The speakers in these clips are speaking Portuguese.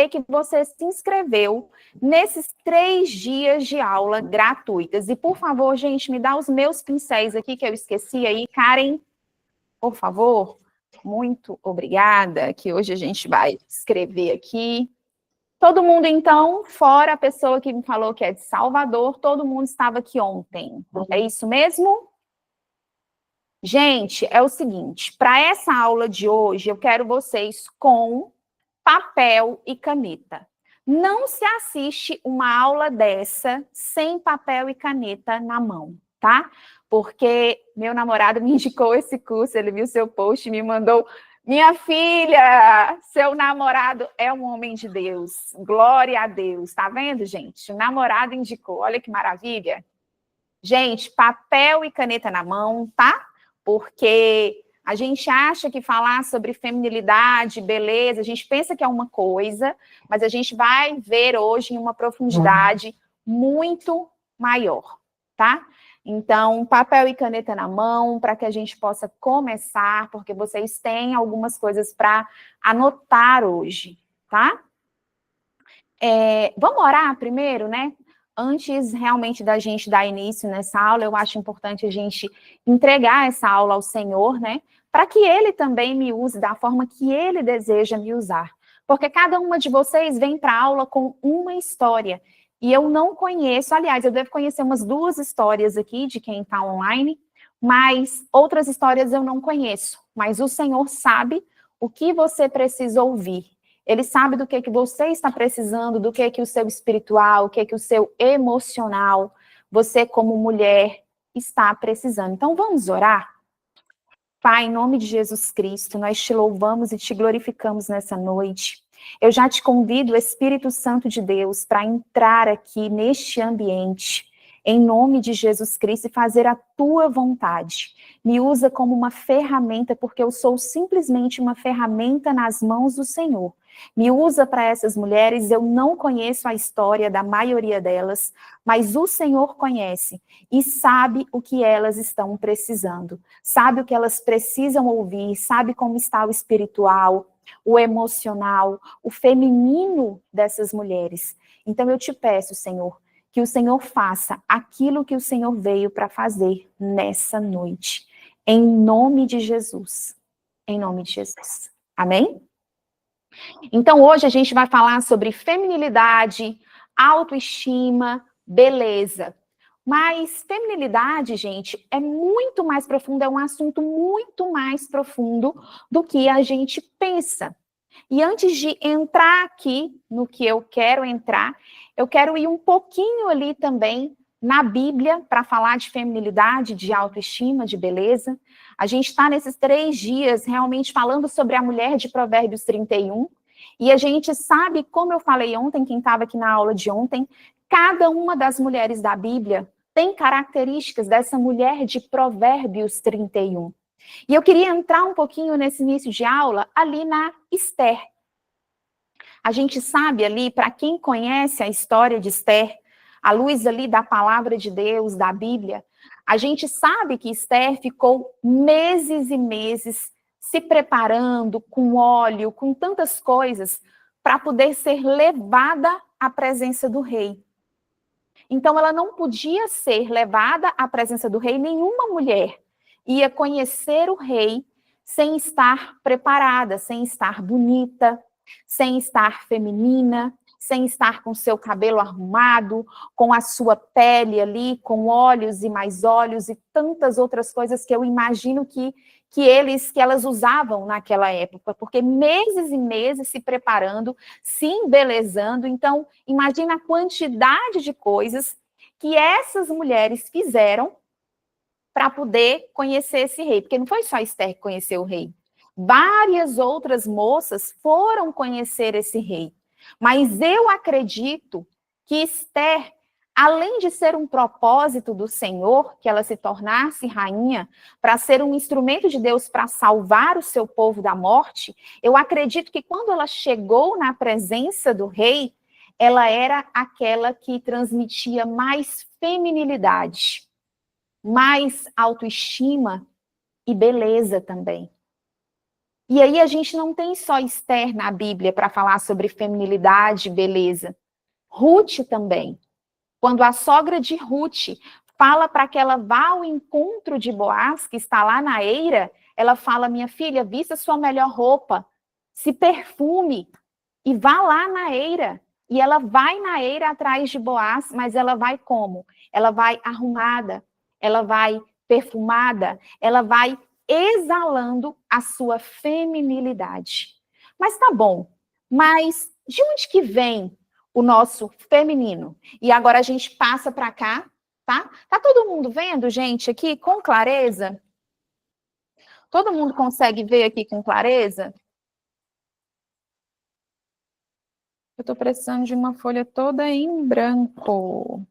que você se inscreveu nesses 3 dias de aula gratuitas. E, por favor, gente, me dá os meus pincéis aqui, que eu esqueci aí. Karen, por favor. Muito obrigada, que hoje a gente vai escrever aqui. Todo mundo, então, fora a pessoa que me falou que é de Salvador, todo mundo estava aqui ontem. É isso mesmo? Gente, é o seguinte, para essa aula de hoje, eu quero vocês com papel e caneta. Não se assiste uma aula dessa sem papel e caneta na mão, tá? Porque meu namorado me indicou esse curso, ele viu seu post e me mandou: minha filha, seu namorado é um homem de Deus, glória a Deus. Tá vendo, gente? O namorado indicou, olha que maravilha. Gente, papel e caneta na mão, tá? Porque a gente acha que falar sobre feminilidade, beleza, a gente pensa que é uma coisa, mas a gente vai ver hoje em uma profundidade muito maior, tá? Então, papel e caneta na mão, para que a gente possa começar, porque vocês têm algumas coisas para anotar hoje, tá? Vamos orar primeiro, né? Antes realmente da gente dar início nessa aula, eu acho importante a gente entregar essa aula ao Senhor, né? Para que Ele também me use da forma que Ele deseja me usar. Porque cada uma de vocês vem para a aula com uma história. E eu não conheço, aliás, eu devo conhecer umas 2 histórias aqui de quem está online, mas outras histórias eu não conheço. Mas o Senhor sabe o que você precisa ouvir. Ele sabe do que você está precisando, do que o seu espiritual, o que o seu emocional, você como mulher está precisando. Então vamos orar? Pai, em nome de Jesus Cristo, nós te louvamos e te glorificamos nessa noite. Eu já te convido, Espírito Santo de Deus, para entrar aqui neste ambiente, em nome de Jesus Cristo, e fazer a tua vontade. Me usa como uma ferramenta, porque eu sou simplesmente uma ferramenta nas mãos do Senhor. Me usa para essas mulheres, eu não conheço a história da maioria delas, mas o Senhor conhece e sabe o que elas estão precisando, sabe o que elas precisam ouvir, sabe como está o espiritual, o emocional, o feminino dessas mulheres. Então eu te peço, Senhor, que o Senhor faça aquilo que o Senhor veio para fazer nessa noite, em nome de Jesus, em nome de Jesus. Amém? Então, hoje a gente vai falar sobre feminilidade, autoestima, beleza. Mas feminilidade, gente, é muito mais profundo, é um assunto muito mais profundo do que a gente pensa. E antes de entrar aqui no que eu quero entrar, eu quero ir um pouquinho ali também na Bíblia para falar de feminilidade, de autoestima, de beleza. A gente está nesses 3 dias realmente falando sobre a mulher de Provérbios 31, e a gente sabe, como eu falei ontem, quem estava aqui na aula de ontem, cada uma das mulheres da Bíblia tem características dessa mulher de Provérbios 31. E eu queria entrar um pouquinho nesse início de aula ali na Esther. A gente sabe ali, para quem conhece a história de Esther, à luz ali da palavra de Deus, da Bíblia, a gente sabe que Esther ficou meses e meses se preparando com óleo, com tantas coisas, para poder ser levada à presença do rei. Então, ela não podia ser levada à presença do rei, nenhuma mulher ia conhecer o rei sem estar preparada, sem estar bonita, sem estar feminina, sem estar com seu cabelo arrumado, com a sua pele ali, com olhos e mais olhos e tantas outras coisas que eu imagino que elas usavam naquela época, porque meses e meses se preparando, se embelezando. Então, imagina a quantidade de coisas que essas mulheres fizeram para poder conhecer esse rei, porque não foi só Esther que conheceu o rei. Várias outras moças foram conhecer esse rei. Mas eu acredito que Esther, além de ser um propósito do Senhor, que ela se tornasse rainha, para ser um instrumento de Deus para salvar o seu povo da morte, eu acredito que quando ela chegou na presença do rei, ela era aquela que transmitia mais feminilidade, mais autoestima e beleza também. E aí a gente não tem só Esther na Bíblia para falar sobre feminilidade e beleza. Ruth também. Quando a sogra de Ruth fala para que ela vá ao encontro de Boaz, que está lá na eira, ela fala, minha filha, vista sua melhor roupa, se perfume e vá lá na eira. E ela vai na eira atrás de Boaz, mas ela vai como? Ela vai arrumada, ela vai perfumada, ela vai exalando a sua feminilidade. Mas tá bom, mas de onde que vem o nosso feminino? E agora a gente passa para cá, tá? Tá todo mundo vendo, gente, aqui com clareza? Todo mundo consegue ver aqui com clareza? Eu estou precisando de uma folha toda em branco.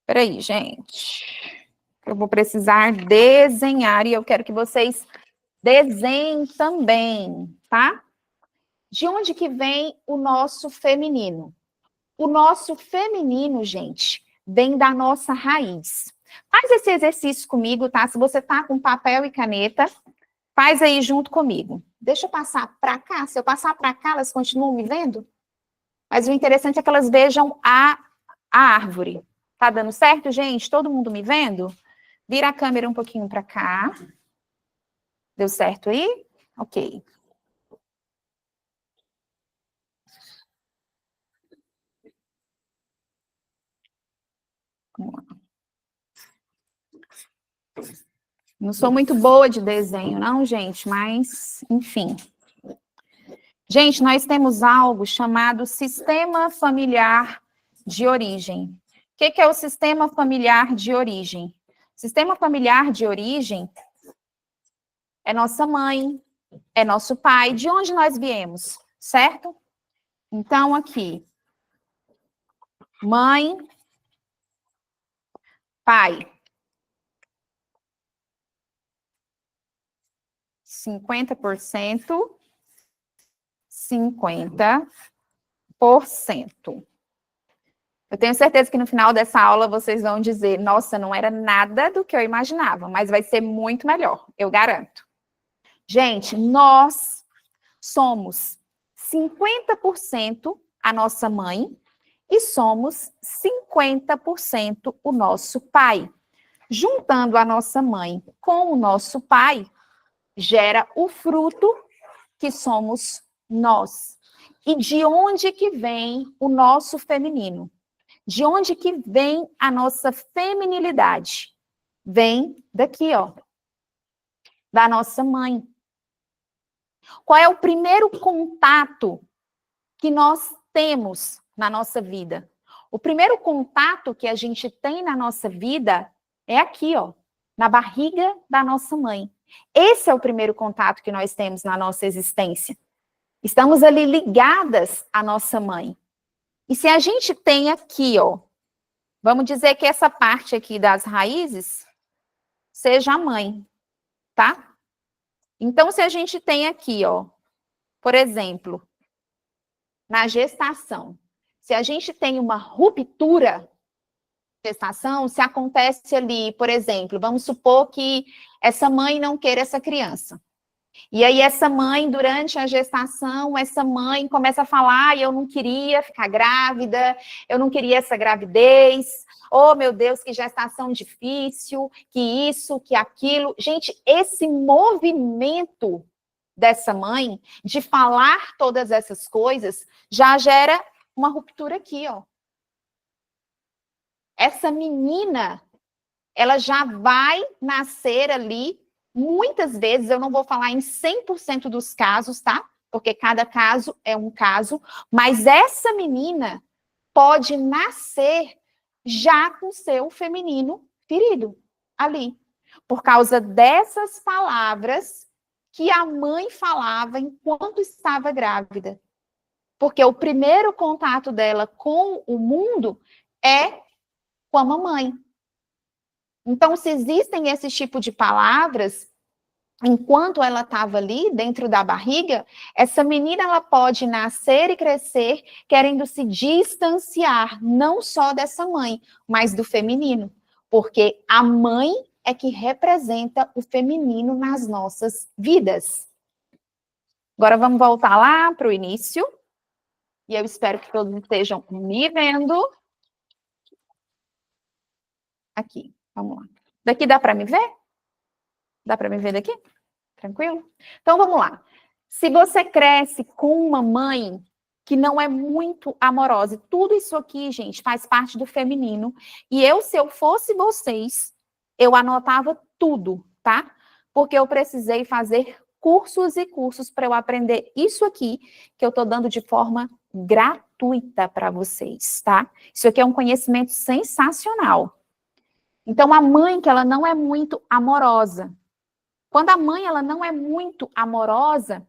Peraí, gente. Eu vou precisar desenhar e eu quero que vocês desenhem também, tá? De onde que vem o nosso feminino? O nosso feminino, gente, vem da nossa raiz. Faz esse exercício comigo, tá? Se você tá com papel e caneta, faz aí junto comigo. Deixa eu passar para cá. Se eu passar para cá, elas continuam me vendo? Mas o interessante é que elas vejam a árvore. Tá dando certo, gente? Todo mundo me vendo? Vira a câmera um pouquinho para cá. Deu certo aí? Ok. Não sou muito boa de desenho, não, gente, mas, enfim. Gente, nós temos algo chamado sistema familiar de origem. O que é o sistema familiar de origem? Sistema familiar de origem é nossa mãe, é nosso pai, de onde nós viemos, certo? Então, aqui, mãe, pai. 50%, 50%. Eu tenho certeza que no final dessa aula vocês vão dizer, nossa, não era nada do que eu imaginava, mas vai ser muito melhor, eu garanto. Gente, nós somos 50% a nossa mãe e somos 50% o nosso pai. Juntando a nossa mãe com o nosso pai, gera o fruto que somos nós. E de onde que vem o nosso feminino? De onde que vem a nossa feminilidade? Vem daqui, ó, da nossa mãe. Qual é o primeiro contato que nós temos na nossa vida? O primeiro contato que a gente tem na nossa vida é aqui, ó, na barriga da nossa mãe. Esse é o primeiro contato que nós temos na nossa existência. Estamos ali ligadas à nossa mãe. E se a gente tem aqui, ó, vamos dizer que essa parte aqui das raízes seja a mãe, tá? Então, se a gente tem aqui, ó, por exemplo, na gestação, se a gente tem uma ruptura gestação, se acontece ali, por exemplo, vamos supor que essa mãe não queira essa criança. E aí essa mãe, durante a gestação, essa mãe começa a falar, eu não queria ficar grávida, eu não queria essa gravidez, oh meu Deus, que gestação difícil, que isso, que aquilo. Gente, esse movimento dessa mãe de falar todas essas coisas já gera uma ruptura aqui, ó. Essa menina, ela já vai nascer ali, muitas vezes, eu não vou falar em 100% dos casos, tá? Porque cada caso é um caso, mas essa menina pode nascer já com seu feminino ferido ali, por causa dessas palavras que a mãe falava enquanto estava grávida. Porque o primeiro contato dela com o mundo é com a mamãe. Então, se existem esse tipo de palavras, enquanto ela estava ali dentro da barriga, essa menina ela pode nascer e crescer querendo se distanciar não só dessa mãe, mas do feminino, porque a mãe é que representa o feminino nas nossas vidas. Agora vamos voltar lá para o início. E eu espero que todos estejam me vendo. Aqui, vamos lá. Daqui dá para me ver? Dá para me ver daqui? Tranquilo? Então vamos lá. Se você cresce com uma mãe que não é muito amorosa, tudo isso aqui, gente, faz parte do feminino. E eu, se eu fosse vocês, eu anotava tudo, tá? Porque eu precisei fazer cursos e cursos para eu aprender isso aqui, que eu estou dando de forma gratuita para vocês, tá? Isso aqui é um conhecimento sensacional. Então, a mãe que ela não é muito amorosa. Quando a mãe ela não é muito amorosa,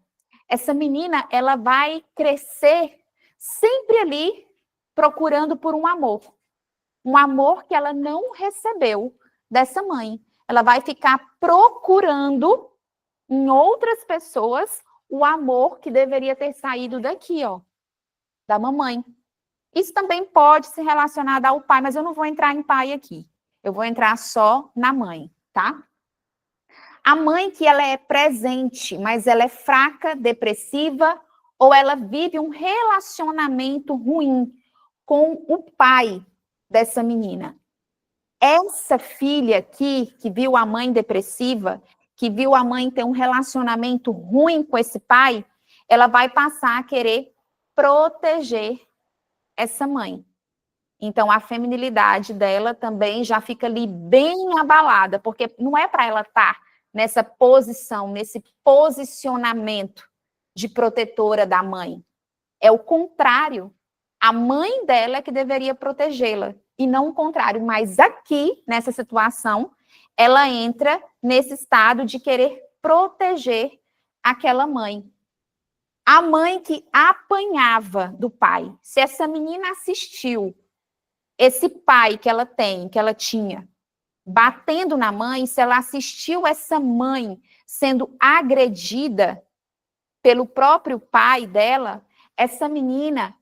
essa menina ela vai crescer sempre ali procurando por um amor que ela não recebeu dessa mãe. Ela vai ficar procurando em outras pessoas o amor que deveria ter saído daqui, ó, da mamãe. Isso também pode ser relacionado ao pai, mas eu não vou entrar em pai aqui. Eu vou entrar só na mãe, tá? A mãe que ela é presente, mas ela é fraca, depressiva, ou ela vive um relacionamento ruim com o pai dessa menina. Essa filha aqui, que viu a mãe depressiva, que viu a mãe ter um relacionamento ruim com esse pai, ela vai passar a querer proteger essa mãe. Então, a feminilidade dela também já fica ali bem abalada, porque não é para ela estar nessa posição, nesse posicionamento de protetora da mãe. É o contrário. A mãe dela é que deveria protegê-la, e não o contrário. Mas aqui, nessa situação, ela entra nesse estado de querer proteger aquela mãe. A mãe que apanhava do pai. Se essa menina assistiu esse pai que ela tem, que ela tinha, batendo na mãe, se ela assistiu essa mãe sendo agredida pelo próprio pai dela, essa menina,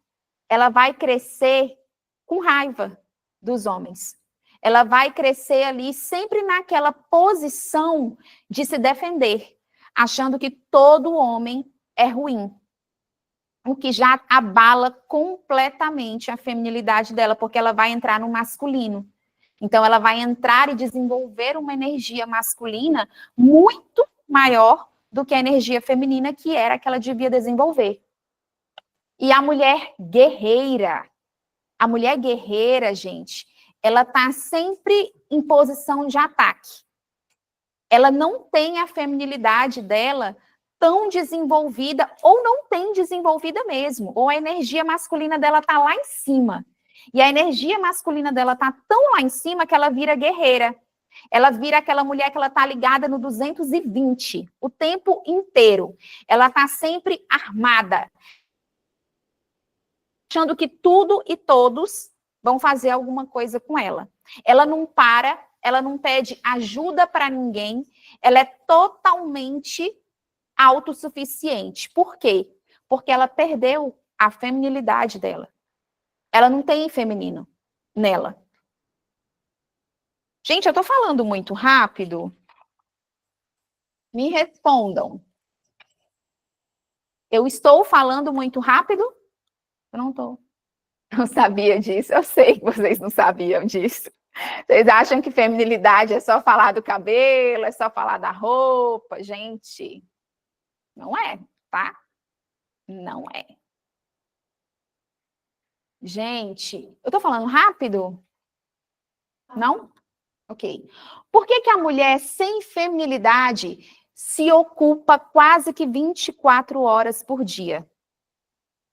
ela vai crescer com raiva dos homens. Ela vai crescer ali sempre naquela posição de se defender, achando que todo homem é ruim. O que já abala completamente a feminilidade dela, porque ela vai entrar no masculino. Então, ela vai entrar e desenvolver uma energia masculina muito maior do que a energia feminina, que era a que ela devia desenvolver. E a mulher guerreira, gente, ela está sempre em posição de ataque. Ela não tem a feminilidade dela tão desenvolvida, ou não tem desenvolvida mesmo, ou a energia masculina dela está lá em cima. E a energia masculina dela está tão lá em cima que ela vira guerreira. Ela vira aquela mulher que ela está ligada no 220 o tempo inteiro. Ela está sempre armada, achando que tudo e todos vão fazer alguma coisa com ela. Ela não para, ela não pede ajuda para ninguém, ela é totalmente autossuficiente. Por quê? Porque ela perdeu a feminilidade dela. Ela não tem feminino nela. Gente, eu tô falando muito rápido? Me respondam. Eu estou falando muito rápido? Eu não tô. Não sabia disso. Eu sei que vocês não sabiam disso. Vocês acham que feminilidade é só falar do cabelo, é só falar da roupa? Gente, não é, tá? Não é. Gente, eu tô falando rápido? Não? Ok. Por que a mulher sem feminilidade se ocupa quase que 24 horas por dia?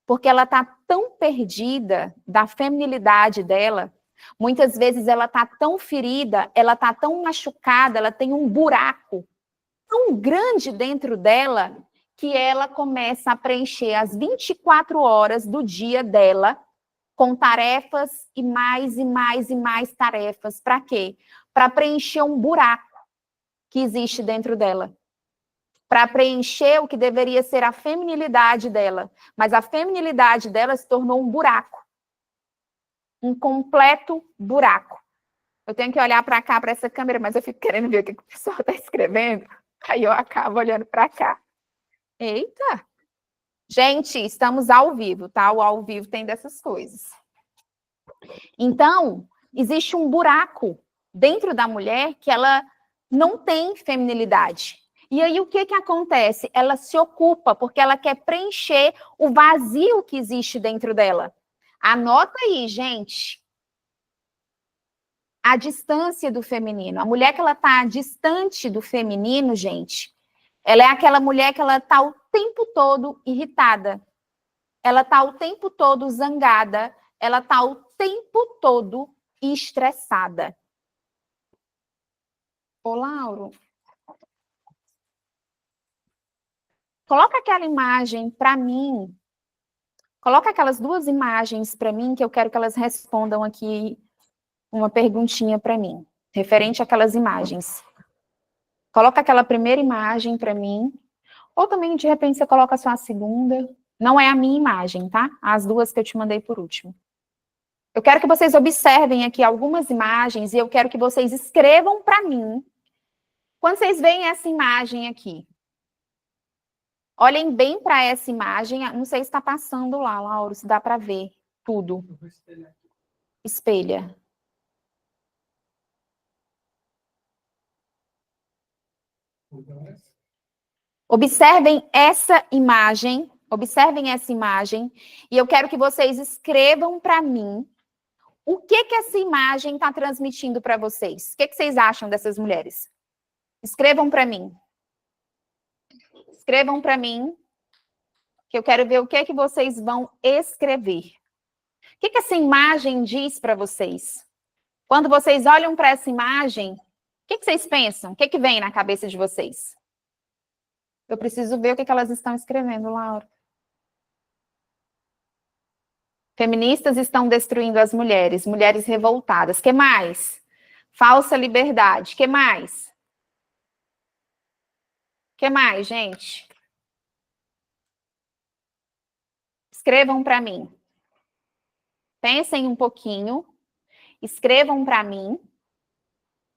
Porque ela está tão perdida da feminilidade dela, muitas vezes ela está tão ferida, ela está tão machucada, ela tem um buraco tão grande dentro dela, que ela começa a preencher as 24 horas do dia dela com tarefas e mais e mais e mais tarefas. Para quê? Para preencher um buraco que existe dentro dela. Para preencher o que deveria ser a feminilidade dela. Mas a feminilidade dela se tornou um buraco. Um completo buraco. Eu tenho que olhar para cá, para essa câmera, mas eu fico querendo ver o que o pessoal está escrevendo. Aí eu acabo olhando para cá. Eita! Gente, estamos ao vivo, tá? O ao vivo tem dessas coisas. Então, existe um buraco dentro da mulher que ela não tem feminilidade. E aí, o que acontece? Ela se ocupa, porque ela quer preencher o vazio que existe dentro dela. Anota aí, gente. A distância do feminino. A mulher que ela está distante do feminino, gente, ela é aquela mulher que ela está o tempo todo irritada. Ela está o tempo todo zangada. Ela está o tempo todo estressada. Ô, Lauro, coloca aquela imagem para mim. Coloca aquelas duas imagens para mim que eu quero que elas respondam aqui uma perguntinha para mim, referente àquelas imagens. Coloca aquela primeira imagem para mim. Ou também, de repente, você coloca só a segunda. Não é a minha imagem, tá? As duas que eu te mandei por último. Eu quero que vocês observem aqui algumas imagens e eu quero que vocês escrevam para mim. Quando vocês veem essa imagem aqui, olhem bem para essa imagem. Não sei se está passando lá, Lauro, se dá para ver tudo. Espelha. Observem essa imagem, e eu quero que vocês escrevam para mim o que essa imagem está transmitindo para vocês. O que vocês acham dessas mulheres? Escrevam para mim. Escrevam para mim, que eu quero ver o que vocês vão escrever. O que essa imagem diz para vocês? Quando vocês olham para essa imagem, o que vocês pensam? O que vem na cabeça de vocês? Eu preciso ver o que elas estão escrevendo, Laura. Feministas estão destruindo as mulheres, mulheres revoltadas. Que mais? Falsa liberdade. Que mais? Que mais, gente? Escrevam para mim. Pensem um pouquinho. Escrevam para mim.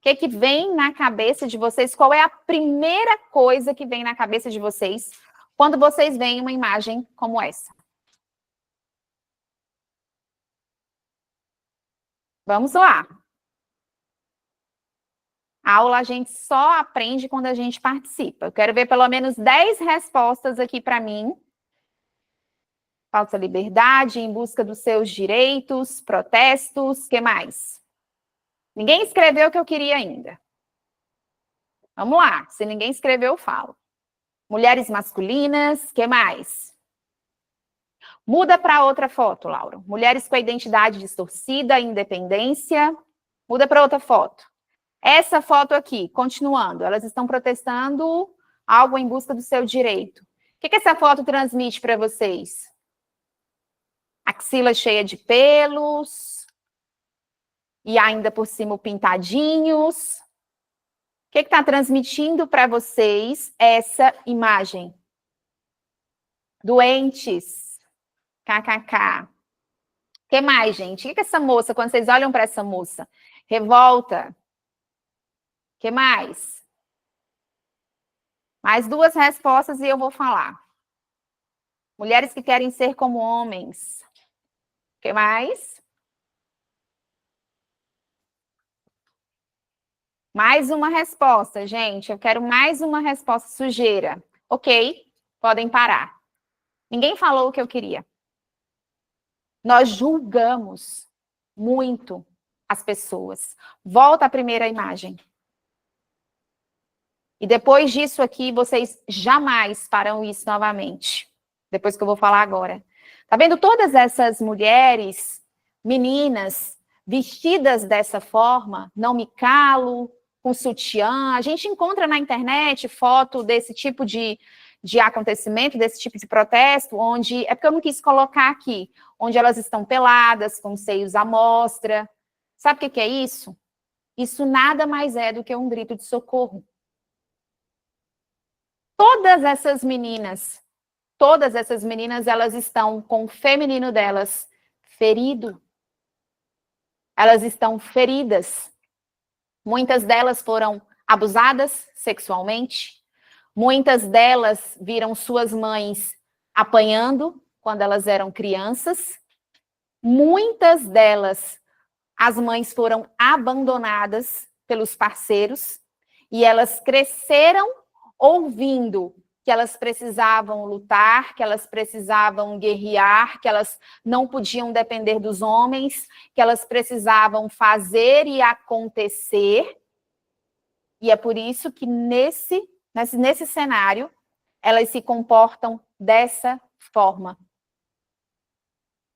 O que vem na cabeça de vocês? Qual é a primeira coisa que vem na cabeça de vocês quando vocês veem uma imagem como essa? Vamos lá. A aula a gente só aprende quando a gente participa. Eu quero ver pelo menos 10 respostas aqui para mim. Falsa liberdade, em busca dos seus direitos, protestos, que mais? Ninguém escreveu o que eu queria ainda. Vamos lá, se ninguém escreveu, eu falo. Mulheres masculinas, que mais? Muda para outra foto, Laura. Mulheres com a identidade distorcida, independência. Muda para outra foto. Essa foto aqui, continuando, elas estão protestando algo em busca do seu direito. O que essa foto transmite para vocês? Axila cheia de pelos. E ainda por cima pintadinhos. O que está transmitindo para vocês essa imagem? Doentes. KKK. O que mais, gente? O que essa moça, quando vocês olham para essa moça? Revolta. O que mais? Mais duas respostas e eu vou falar. Mulheres que querem ser como homens. O que mais? Mais uma resposta, gente. Eu quero mais uma resposta. Sujeira. Ok, podem parar. Ninguém falou o que eu queria. Nós julgamos muito as pessoas. Volta à primeira imagem. E depois disso aqui, vocês jamais farão isso novamente. Depois que eu vou falar agora. Tá vendo todas essas mulheres, meninas, vestidas dessa forma? Não me calo, com sutiã. A gente encontra na internet foto desse tipo de acontecimento, desse tipo de protesto, onde... É porque eu não quis colocar aqui. Onde elas estão peladas, com seios à mostra. Sabe o que é isso? Isso nada mais é do que um grito de socorro. Todas essas meninas, elas estão com o feminino delas ferido. Elas estão feridas. Muitas delas foram abusadas sexualmente. Muitas delas viram suas mães apanhando quando elas eram crianças. Muitas delas, as mães foram abandonadas pelos parceiros e elas cresceram ouvindo que elas precisavam lutar, que elas precisavam guerrear, que elas não podiam depender dos homens, que elas precisavam fazer e acontecer. E é por isso que nesse cenário, elas se comportam dessa forma.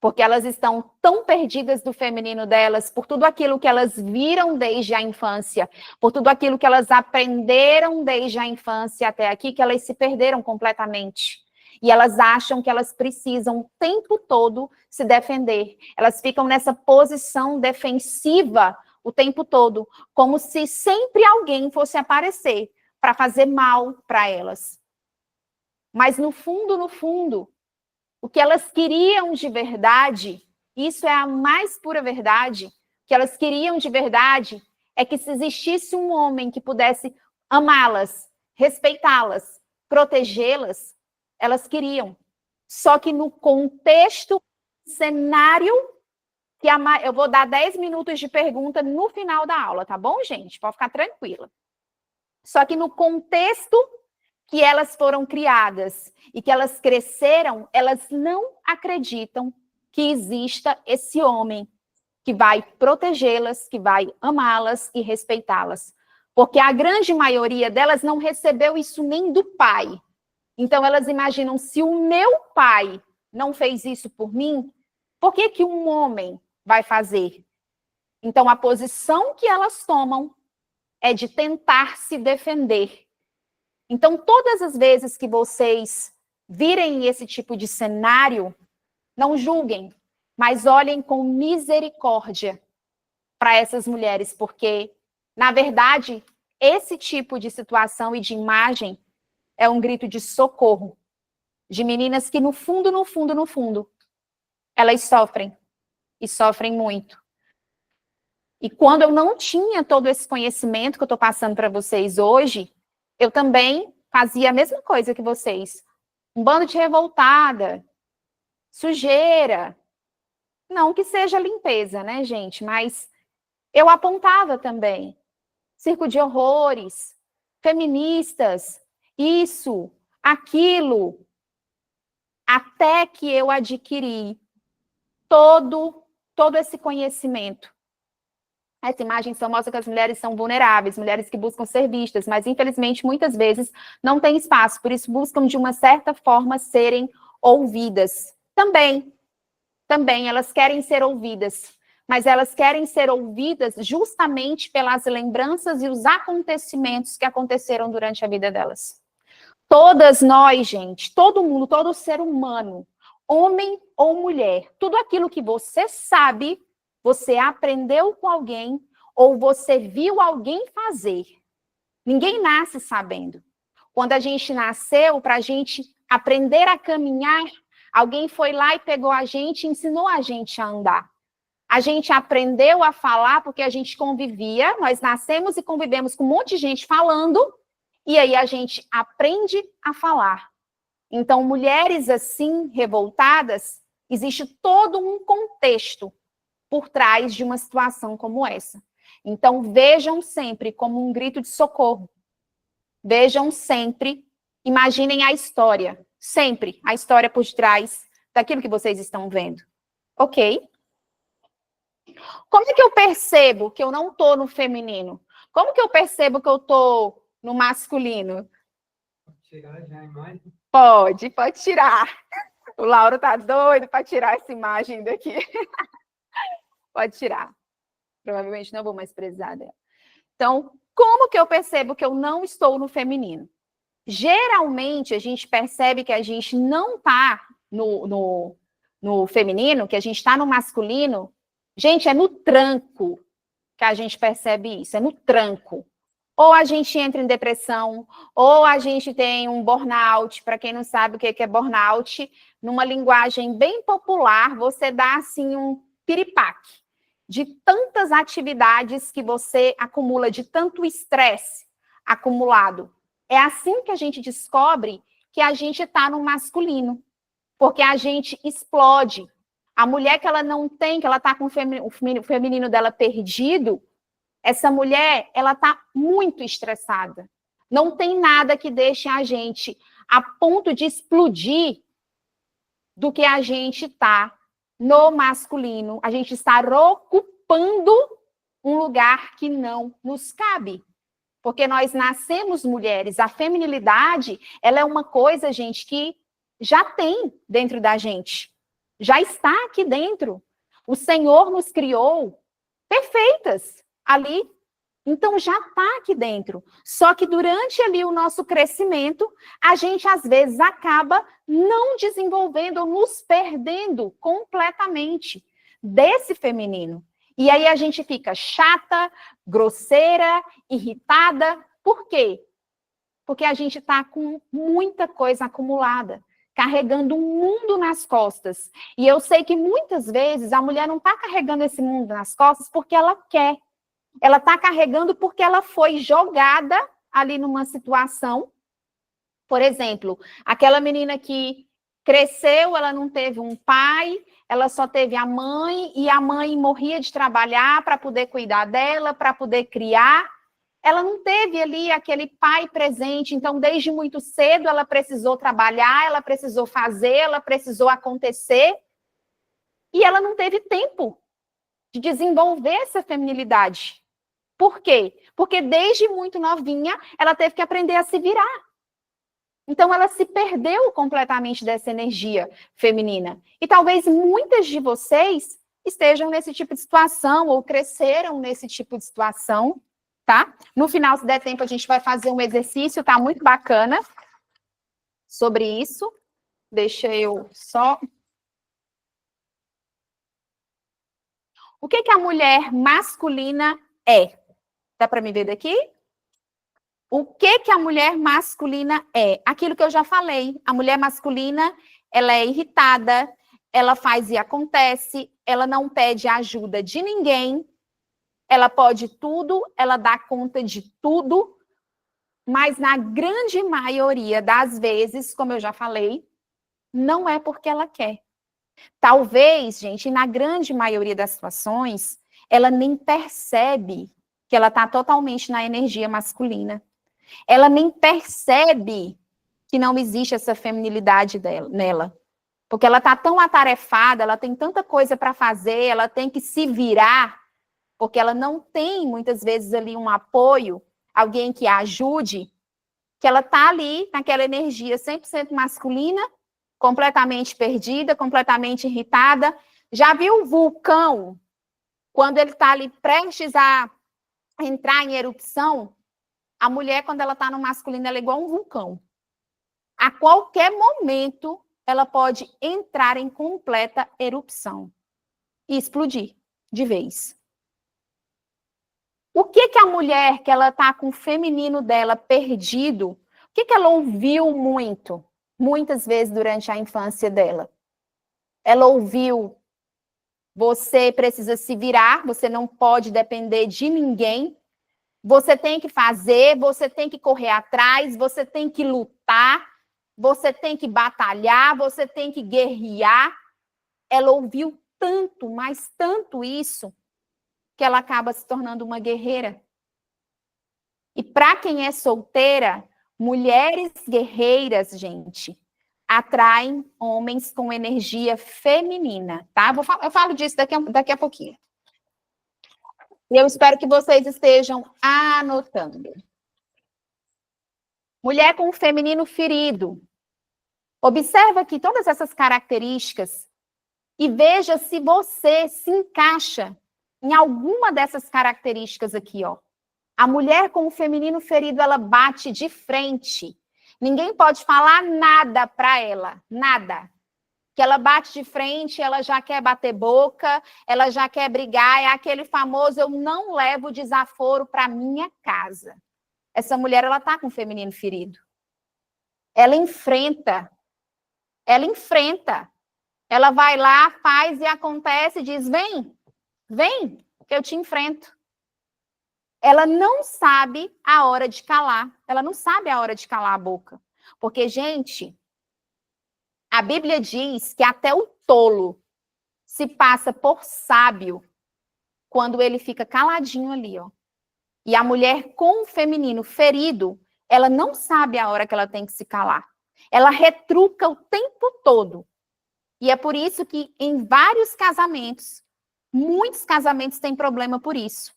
Porque elas estão tão perdidas do feminino delas, por tudo aquilo que elas viram desde a infância, por tudo aquilo que elas aprenderam desde a infância até aqui, que elas se perderam completamente. E elas acham que elas precisam o tempo todo se defender. Elas ficam nessa posição defensiva o tempo todo, como se sempre alguém fosse aparecer para fazer mal para elas. Mas no fundo, o que elas queriam de verdade, isso é a mais pura verdade, o que elas queriam de verdade é que se existisse um homem que pudesse amá-las, respeitá-las, protegê-las, elas queriam. Só que no contexto, cenário, eu vou dar 10 minutos de pergunta no final da aula, tá bom, gente? Pode ficar tranquila. Só que no contexto que elas foram criadas e que elas cresceram, elas não acreditam que exista esse homem que vai protegê-las, que vai amá-las e respeitá-las. Porque a grande maioria delas não recebeu isso nem do pai. Então elas imaginam, se o meu pai não fez isso por mim, por que que um homem vai fazer? Então a posição que elas tomam é de tentar se defender. Então, todas as vezes que vocês virem esse tipo de cenário, não julguem, mas olhem com misericórdia para essas mulheres, porque, na verdade, esse tipo de situação e de imagem é um grito de socorro de meninas que, no fundo, elas sofrem, e sofrem muito. E quando eu não tinha todo esse conhecimento que eu estou passando para vocês hoje, eu também fazia a mesma coisa que vocês. Um bando de revoltada, sujeira. Não que seja limpeza, né, gente? Mas eu apontava também. Circo de horrores, feministas, isso, aquilo. Até que eu adquiri todo esse conhecimento. Essa imagem só mostra que as mulheres são vulneráveis, mulheres que buscam ser vistas, mas infelizmente muitas vezes não tem espaço, por isso buscam de uma certa forma serem ouvidas. Também elas querem ser ouvidas, mas elas querem ser ouvidas justamente pelas lembranças e os acontecimentos que aconteceram durante a vida delas. Todas nós, gente, todo mundo, todo ser humano, homem ou mulher, tudo aquilo que você sabe, você aprendeu com alguém ou você viu alguém fazer. Ninguém nasce sabendo. Quando a gente nasceu, para a gente aprender a caminhar, alguém foi lá e pegou a gente e ensinou a gente a andar. A gente aprendeu a falar porque a gente convivia, nós nascemos e convivemos com um monte de gente falando, e aí a gente aprende a falar. Então, mulheres assim, revoltadas, existe todo um contexto por trás de uma situação como essa. Então, vejam sempre como um grito de socorro. Vejam sempre, imaginem a história. Sempre a história por trás daquilo que vocês estão vendo. Ok? Como é que eu percebo que eu não estou no feminino? Como que eu percebo que eu estou no masculino? Pode tirar já a imagem? Pode tirar. O Lauro tá doido para tirar essa imagem daqui. Pode tirar. Provavelmente não vou mais precisar dela. Então, como que eu percebo que eu não estou no feminino? Geralmente, a gente percebe que a gente não está no feminino, que a gente está no masculino. Gente, é no tranco que a gente percebe isso, é no tranco. Ou a gente entra em depressão, ou a gente tem um burnout. Para quem não sabe o que é burnout, numa linguagem bem popular, você dá assim um piripaque. de tantas atividades que você acumula, de tanto estresse acumulado. É assim que a gente descobre que a gente está no masculino, porque a gente explode. A mulher que ela não tem, que ela está com o feminino dela perdido, essa mulher, ela está muito estressada. Não tem nada que deixe a gente a ponto de explodir do que a gente está no masculino. A gente está ocupando um lugar que não nos cabe. Porque nós nascemos mulheres. A feminilidade, ela é uma coisa, gente, que já tem dentro da gente. Já está aqui dentro. O Senhor nos criou perfeitas ali. Então, já está aqui dentro. Só que durante ali o nosso crescimento, a gente, às vezes, acaba não desenvolvendo ou nos perdendo completamente desse feminino. E aí a gente fica chata, grosseira, irritada. Por quê? Porque a gente está com muita coisa acumulada, carregando um mundo nas costas. E eu sei que muitas vezes a mulher não está carregando esse mundo nas costas porque ela quer. Ela está carregando porque ela foi jogada ali numa situação. Por exemplo, aquela menina que cresceu, ela não teve um pai, ela só teve a mãe, e a mãe morria de trabalhar para poder cuidar dela, para poder criar. Ela não teve ali aquele pai presente, então desde muito cedo ela precisou trabalhar, ela precisou fazer, ela precisou acontecer, e ela não teve tempo de desenvolver essa feminilidade. Por quê? Porque desde muito novinha, ela teve que aprender a se virar. Então, ela se perdeu completamente dessa energia feminina. E talvez muitas de vocês estejam nesse tipo de situação, ou cresceram nesse tipo de situação, tá? No final, se der tempo, a gente vai fazer um exercício, tá? Muito bacana sobre isso. Deixa eu só... O que que a mulher masculina é? Dá para me ver daqui? O que que a mulher masculina é? Aquilo que eu já falei. A mulher masculina, ela é irritada, ela faz e acontece, ela não pede ajuda de ninguém, ela pode tudo, ela dá conta de tudo, mas na grande maioria das vezes, como eu já falei, não é porque ela quer. Talvez, gente, na grande maioria das situações, ela nem percebe que ela está totalmente na energia masculina. Ela nem percebe que não existe essa feminilidade nela. Porque ela está tão atarefada, ela tem tanta coisa para fazer, ela tem que se virar, porque ela não tem, muitas vezes, ali um apoio, alguém que a ajude, que ela está ali naquela energia 100% masculina, completamente perdida, completamente irritada. Já viu o vulcão, quando ele está ali prestes a entrar em erupção? A mulher, quando ela está no masculino, ela é igual um vulcão. A qualquer momento, ela pode entrar em completa erupção e explodir de vez. O que que a mulher, que ela está com o feminino dela perdido, o que que ela ouviu muito, muitas vezes durante a infância dela? Ela ouviu: você precisa se virar, você não pode depender de ninguém, você tem que fazer, você tem que correr atrás, você tem que lutar, você tem que batalhar, você tem que guerrear. Ela ouviu tanto, mas tanto isso, que ela acaba se tornando uma guerreira. E para quem é solteira, mulheres guerreiras, gente, atraem homens com energia feminina, tá? Eu falo disso daqui a pouquinho. E eu espero que vocês estejam anotando. Mulher com o feminino ferido. Observa aqui todas essas características e veja se você se encaixa em alguma dessas características aqui, ó. A mulher com o feminino ferido, ela bate de frente. Ninguém pode falar nada para ela, nada. Que ela bate de frente, ela já quer bater boca, ela já quer brigar, é aquele famoso: eu não levo desaforo para minha casa. Essa mulher, ela tá com o feminino ferido. Ela enfrenta. Ela vai lá, faz e acontece, diz: vem, Vem, que eu te enfrento. Ela não sabe a hora de calar. Ela não sabe a hora de calar a boca. Porque, gente, a Bíblia diz que até o tolo se passa por sábio quando ele fica caladinho ali, ó. E a mulher com o feminino ferido, ela não sabe a hora que ela tem que se calar. Ela retruca o tempo todo. E é por isso que em vários casamentos, muitos casamentos têm problema por isso.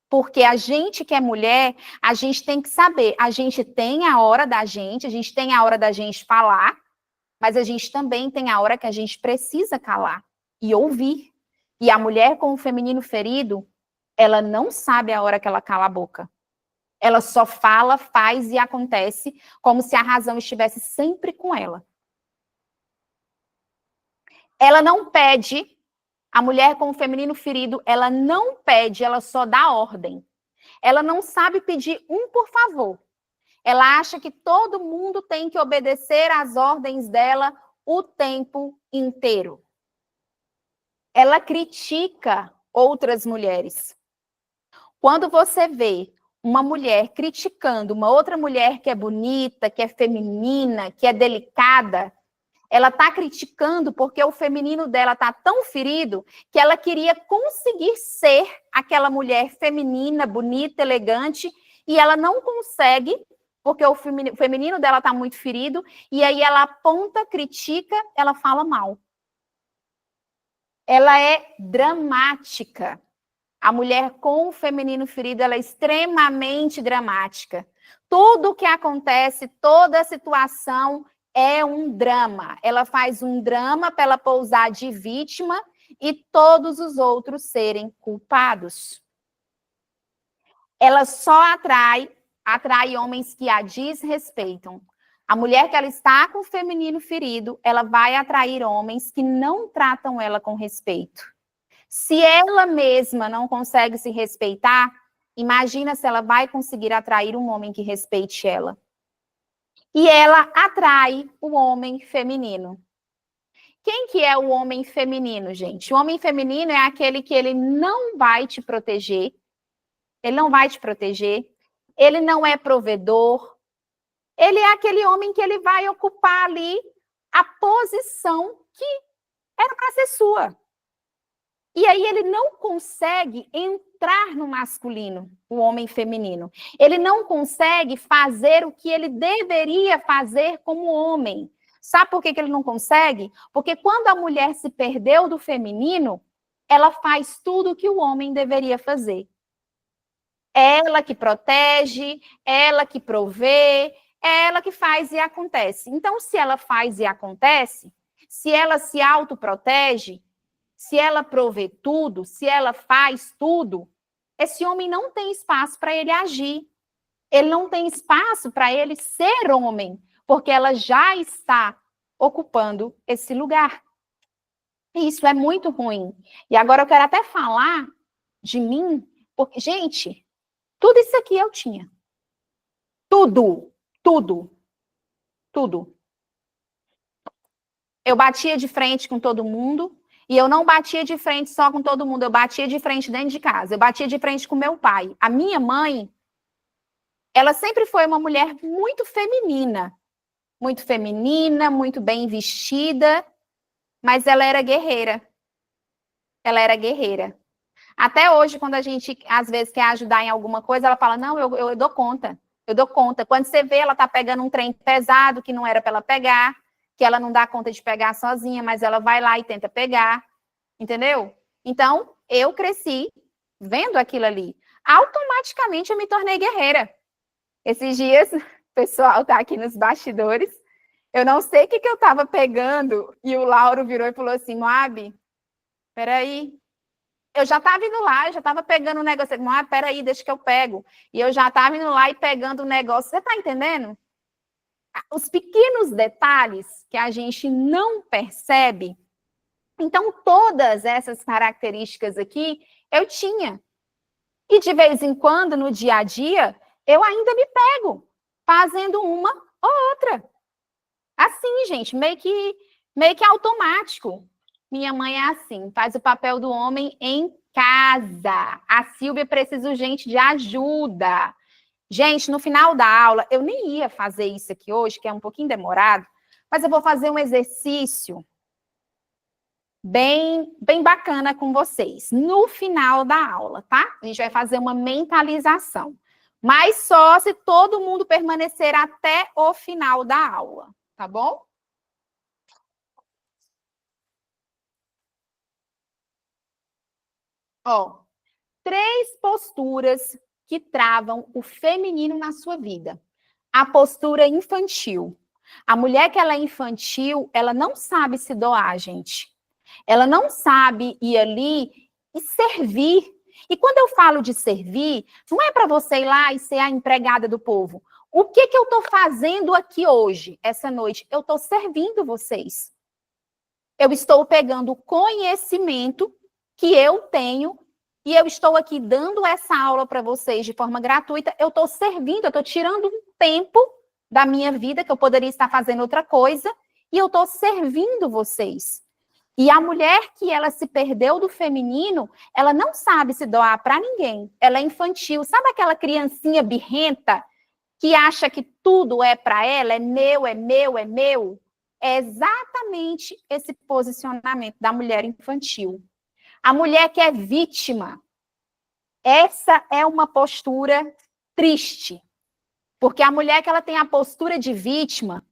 Porque a gente que é mulher, a gente tem que saber, a gente tem a hora da gente, a gente tem a hora da gente falar, mas a gente também tem a hora que a gente precisa calar e ouvir. E a mulher com o feminino ferido, ela não sabe a hora que ela cala a boca. Ela só fala, faz e acontece como se a razão estivesse sempre com ela. Ela não pede, a mulher com o feminino ferido, ela não pede, ela só dá ordem. Ela não sabe pedir um por favor. Ela acha que todo mundo tem que obedecer às ordens dela o tempo inteiro. Ela critica outras mulheres. Quando você vê uma mulher criticando uma outra mulher que é bonita, que é feminina, que é delicada, ela está criticando porque o feminino dela está tão ferido que ela queria conseguir ser aquela mulher feminina, bonita, elegante, e ela não consegue porque o feminino dela está muito ferido, e aí ela aponta, critica, ela fala mal. Ela é dramática. A mulher com o feminino ferido, ela é extremamente dramática. Tudo que acontece, toda a situação é um drama. Ela faz um drama para ela pousar de vítima e todos os outros serem culpados. Ela só atrai homens que a desrespeitam. A mulher que ela está com o feminino ferido, ela vai atrair homens que não tratam ela com respeito. Se ela mesma não consegue se respeitar, imagina se ela vai conseguir atrair um homem que respeite ela. E ela atrai o homem feminino. Quem que é o homem feminino, gente? O homem feminino é aquele que ele não vai te proteger. Ele não vai te proteger. Ele não é provedor. Ele é aquele homem que ele vai ocupar ali a posição que era para ser sua. E aí ele não consegue entrar no masculino, o homem feminino. Ele não consegue fazer o que ele deveria fazer como homem. Sabe por que ele não consegue? Porque quando a mulher se perdeu do feminino, ela faz tudo o que o homem deveria fazer. Ela que protege, ela que provê, é ela que faz e acontece. Então, se ela faz e acontece, se ela se autoprotege, se ela provê tudo, se ela faz tudo, esse homem não tem espaço para ele agir. Ele não tem espaço para ele ser homem, porque ela já está ocupando esse lugar. E isso é muito ruim. E agora eu quero até falar de mim, porque, gente, tudo isso aqui eu tinha. Tudo, tudo, tudo. Eu batia de frente com todo mundo. E eu não batia de frente só com todo mundo, eu batia de frente dentro de casa, eu batia de frente com meu pai. A minha mãe, ela sempre foi uma mulher muito feminina, muito bem vestida, mas ela era guerreira. Ela era guerreira. Até hoje, quando a gente, às vezes, quer ajudar em alguma coisa, ela fala, não, eu dou conta, eu dou conta. Quando você vê, ela tá pegando um trem pesado que não era para ela pegar, que ela não dá conta de pegar sozinha, mas ela vai lá e tenta pegar, entendeu? Então, eu cresci vendo aquilo ali. Automaticamente, eu me tornei guerreira. Esses dias, o pessoal tá aqui nos bastidores, eu não sei o que eu tava pegando, e o Lauro virou e falou assim, Moab, peraí, eu já estava indo lá, eu já estava pegando o negócio, peraí, deixa que eu pego. E eu já estava indo lá e pegando o negócio, você está entendendo? Os pequenos detalhes que a gente não percebe. Então, todas essas características aqui, eu tinha. E de vez em quando, no dia a dia, eu ainda me pego fazendo uma ou outra. Assim, gente, meio que automático. Minha mãe é assim, faz o papel do homem em casa. A Silvia precisa urgente de ajuda. Gente, no final da aula, eu nem ia fazer isso aqui hoje, que é um pouquinho demorado, mas eu vou fazer um exercício bem bacana com vocês, no final da aula, tá? A gente vai fazer uma mentalização, mas só se todo mundo permanecer até o final da aula, tá bom? Ó, 3 posturas que travam o feminino na sua vida. A postura infantil. A mulher que ela é infantil, ela não sabe se doar, gente. Ela não sabe ir ali e servir. E quando eu falo de servir, não é para você ir lá e ser a empregada do povo. O que eu estou fazendo aqui hoje, essa noite? Eu estou servindo vocês. Eu estou pegando o conhecimento que eu tenho e eu estou aqui dando essa aula para vocês de forma gratuita. Eu estou servindo, eu estou tirando um tempo da minha vida que eu poderia estar fazendo outra coisa e eu estou servindo vocês. E a mulher que ela se perdeu do feminino, ela não sabe se doar para ninguém. Ela é infantil. Sabe aquela criancinha birrenta que acha que tudo é para ela, é meu, é meu, é meu? É exatamente esse posicionamento da mulher infantil. A mulher que é vítima, essa é uma postura triste. Porque a mulher que ela tem a postura de vítima,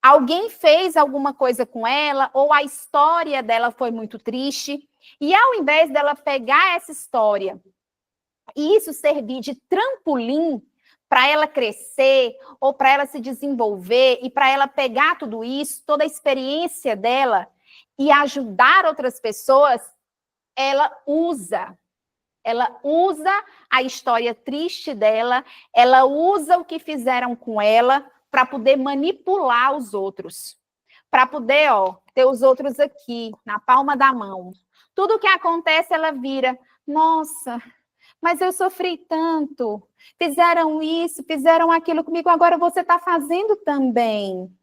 alguém fez alguma coisa com ela, ou a história dela foi muito triste, e ao invés dela pegar essa história e isso servir de trampolim para ela crescer, ou para ela se desenvolver, e para ela pegar tudo isso, toda a experiência dela, e ajudar outras pessoas, ela usa a história triste dela, ela usa o que fizeram com ela para poder manipular os outros, para poder, ter os outros aqui, na palma da mão. Tudo que acontece, ela vira, nossa, mas eu sofri tanto, fizeram isso, fizeram aquilo comigo, agora você está fazendo também.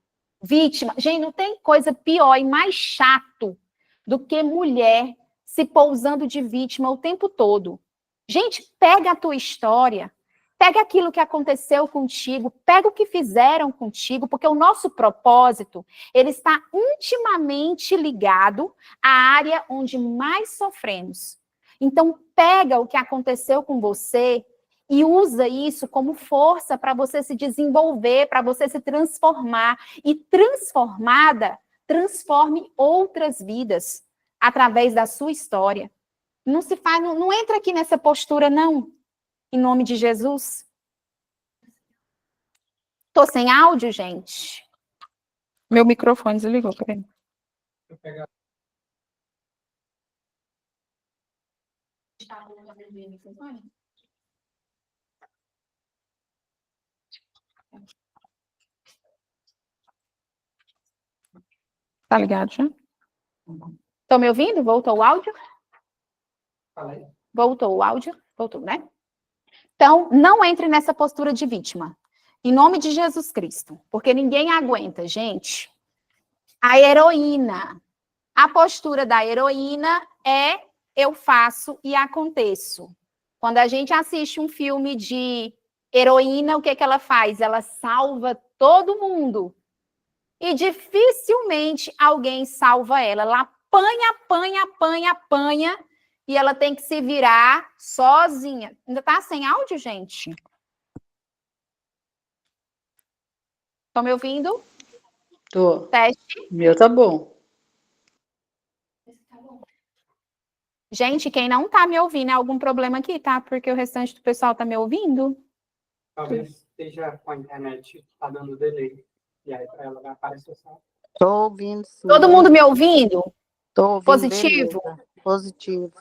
Vítima. Gente, não tem coisa pior e mais chato do que mulher se pousando de vítima o tempo todo. Gente, pega a tua história, pega aquilo que aconteceu contigo, pega o que fizeram contigo, porque o nosso propósito, ele está intimamente ligado à área onde mais sofremos. Então, pega o que aconteceu com você e usa isso como força para você se desenvolver, para você se transformar. E transformada, transforme outras vidas através da sua história. Não se faz, não entra aqui nessa postura, não. Em nome de Jesus. Tô sem áudio, gente? Meu microfone desligou, peraí. Tá ligado já? Estão me ouvindo? Voltou o áudio? Falei. Voltou o áudio? Voltou, né? Então, não entre nessa postura de vítima. Em nome de Jesus Cristo. Porque ninguém aguenta, gente. A heroína. A postura da heroína é eu faço e aconteço. Quando a gente assiste um filme de heroína, o que ela faz? Ela salva todo mundo. E dificilmente alguém salva ela. Ela apanha, apanha, apanha, apanha, e ela tem que se virar sozinha. Ainda tá sem áudio, gente? Estão me ouvindo? Tô. Teste. Meu tá bom. Gente, quem não tá me ouvindo, é algum problema aqui, tá? Porque o restante do pessoal tá me ouvindo. Talvez esteja com a internet, tá dando delay. E aí para ela vai aparecer só. Tô ouvindo, sim. Todo mundo me ouvindo? Tô ouvindo. Positivo? Beleza. Positivo.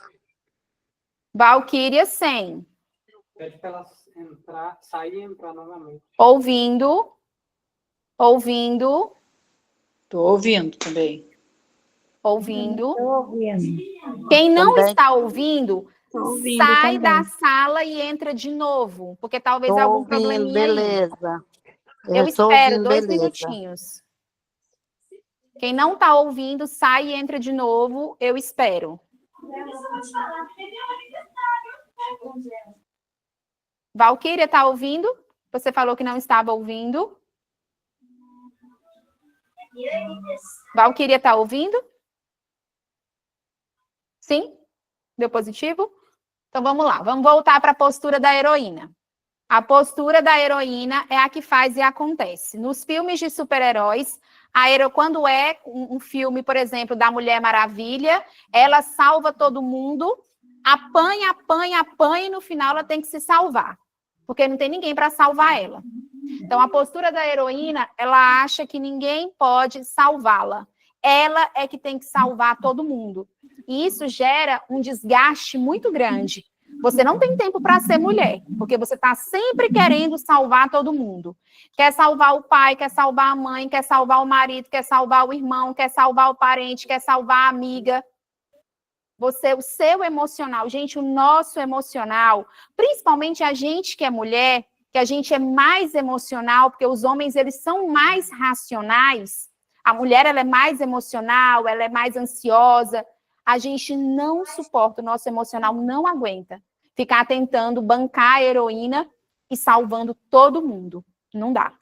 Valquíria 100. Pede para ela entrar, sair e entrar novamente. Ouvindo. Ouvindo. Tô ouvindo também. Ouvindo. Tô ouvindo. Quem não Também. está ouvindo, Tô ouvindo sai também. da sala e entra de novo, porque talvez Tô algum ouvindo, probleminha aí. beleza. Eu estou espero ouvindo, 2 beleza. minutinhos. Quem não está ouvindo, sai e entra de novo. Eu espero. Valquíria, está ouvindo? Você falou que não estava ouvindo. Valquíria, está ouvindo? Sim? Deu positivo? Então, vamos lá. Vamos voltar para a postura da heroína. A postura da heroína é a que faz e acontece. Nos filmes de super-heróis, quando é um filme, por exemplo, da Mulher Maravilha, ela salva todo mundo, apanha, apanha, apanha, e no final ela tem que se salvar, porque não tem ninguém para salvar ela. Então, a postura da heroína, ela acha que ninguém pode salvá-la. Ela é que tem que salvar todo mundo. E isso gera um desgaste muito grande. Você não tem tempo para ser mulher, porque você está sempre querendo salvar todo mundo. Quer salvar o pai, quer salvar a mãe, quer salvar o marido, quer salvar o irmão, quer salvar o parente, quer salvar a amiga. O seu emocional, gente, o nosso emocional, principalmente a gente que é mulher, que a gente é mais emocional, porque os homens, eles são mais racionais. A mulher, ela é mais emocional, ela é mais ansiosa. A gente não suporta, o nosso emocional não aguenta ficar tentando bancar a heroína e salvando todo mundo. Não dá.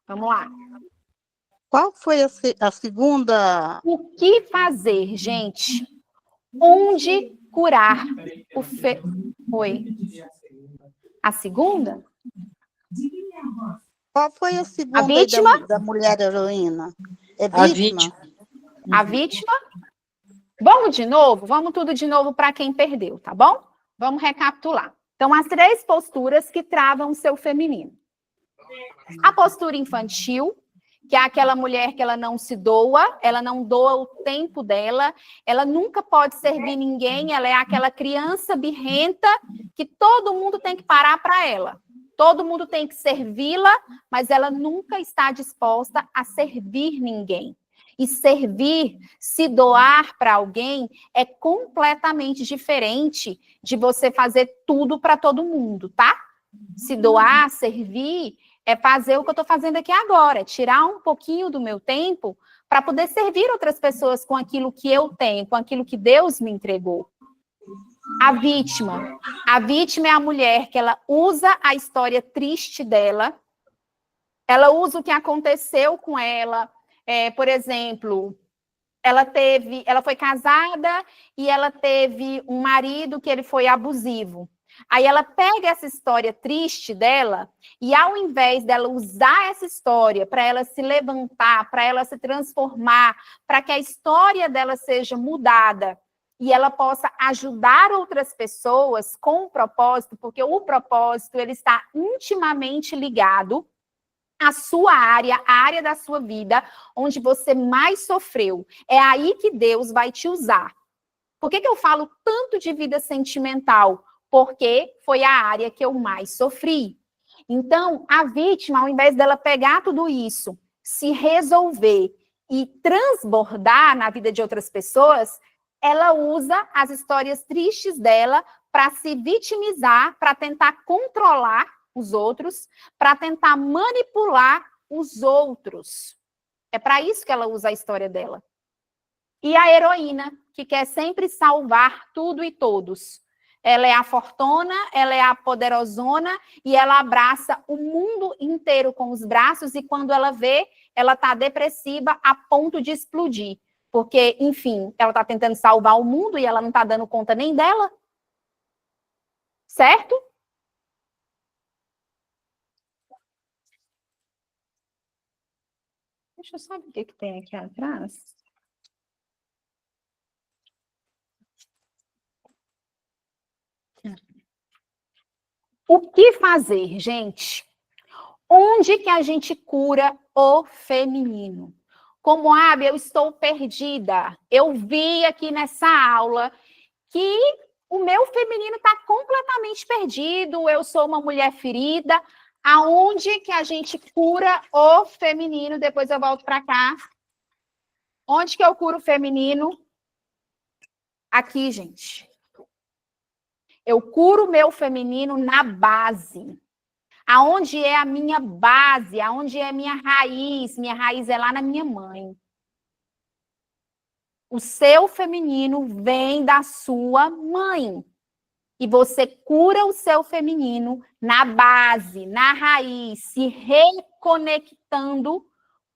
Vamos lá. Qual foi a segunda? O que fazer, gente? Onde curar o Oi. A segunda? Qual foi a segunda A vítima? da mulher heroína? É A vítima? A vítima? Vamos de novo? Vamos tudo de novo para quem perdeu, tá bom? Vamos recapitular. Então, as 3 posturas que travam o seu feminino. A postura infantil, que é aquela mulher que ela não se doa, ela não doa o tempo dela, ela nunca pode servir ninguém, ela é aquela criança birrenta que todo mundo tem que parar para ela. Todo mundo tem que servi-la, mas ela nunca está disposta a servir ninguém. E servir, se doar para alguém, é completamente diferente de você fazer tudo para todo mundo, tá? Se doar, servir, é fazer o que eu estou fazendo aqui agora, é tirar um pouquinho do meu tempo para poder servir outras pessoas com aquilo que eu tenho, com aquilo que Deus me entregou. A vítima é a mulher que ela usa a história triste dela, ela usa o que aconteceu com ela. Por exemplo, ela foi casada e ela teve um marido que ele foi abusivo. Aí ela pega essa história triste dela e, ao invés dela usar essa história para ela se levantar, para ela se transformar, para que a história dela seja mudada e ela possa ajudar outras pessoas com o propósito, porque o propósito ele está intimamente ligado a sua área, a área da sua vida, onde você mais sofreu. É aí que Deus vai te usar. Por que eu falo tanto de vida sentimental? Porque foi a área que eu mais sofri. Então, a vítima, ao invés dela pegar tudo isso, se resolver e transbordar na vida de outras pessoas, ela usa as histórias tristes dela para se vitimizar, para tentar controlar os outros, para tentar manipular os outros. É para isso que ela usa a história dela. E a heroína, que quer sempre salvar tudo e todos. Ela é a fortuna, ela é a poderosona e ela abraça o mundo inteiro com os braços e quando ela vê, ela está depressiva a ponto de explodir. Porque, enfim, ela está tentando salvar o mundo e ela não está dando conta nem dela. Certo? Deixa eu saber o que tem aqui atrás. O que fazer, gente? Onde que a gente cura o feminino? Como, eu estou perdida. Eu vi aqui nessa aula que o meu feminino está completamente perdido, eu sou uma mulher ferida. Aonde que a gente cura o feminino? Depois eu volto para cá. Onde que eu curo o feminino? Aqui, gente. Eu curo o meu feminino na base. Aonde é a minha base? Aonde é a minha raiz? Minha raiz é lá na minha mãe. O seu feminino vem da sua mãe. E você cura o seu feminino na base, na raiz, se reconectando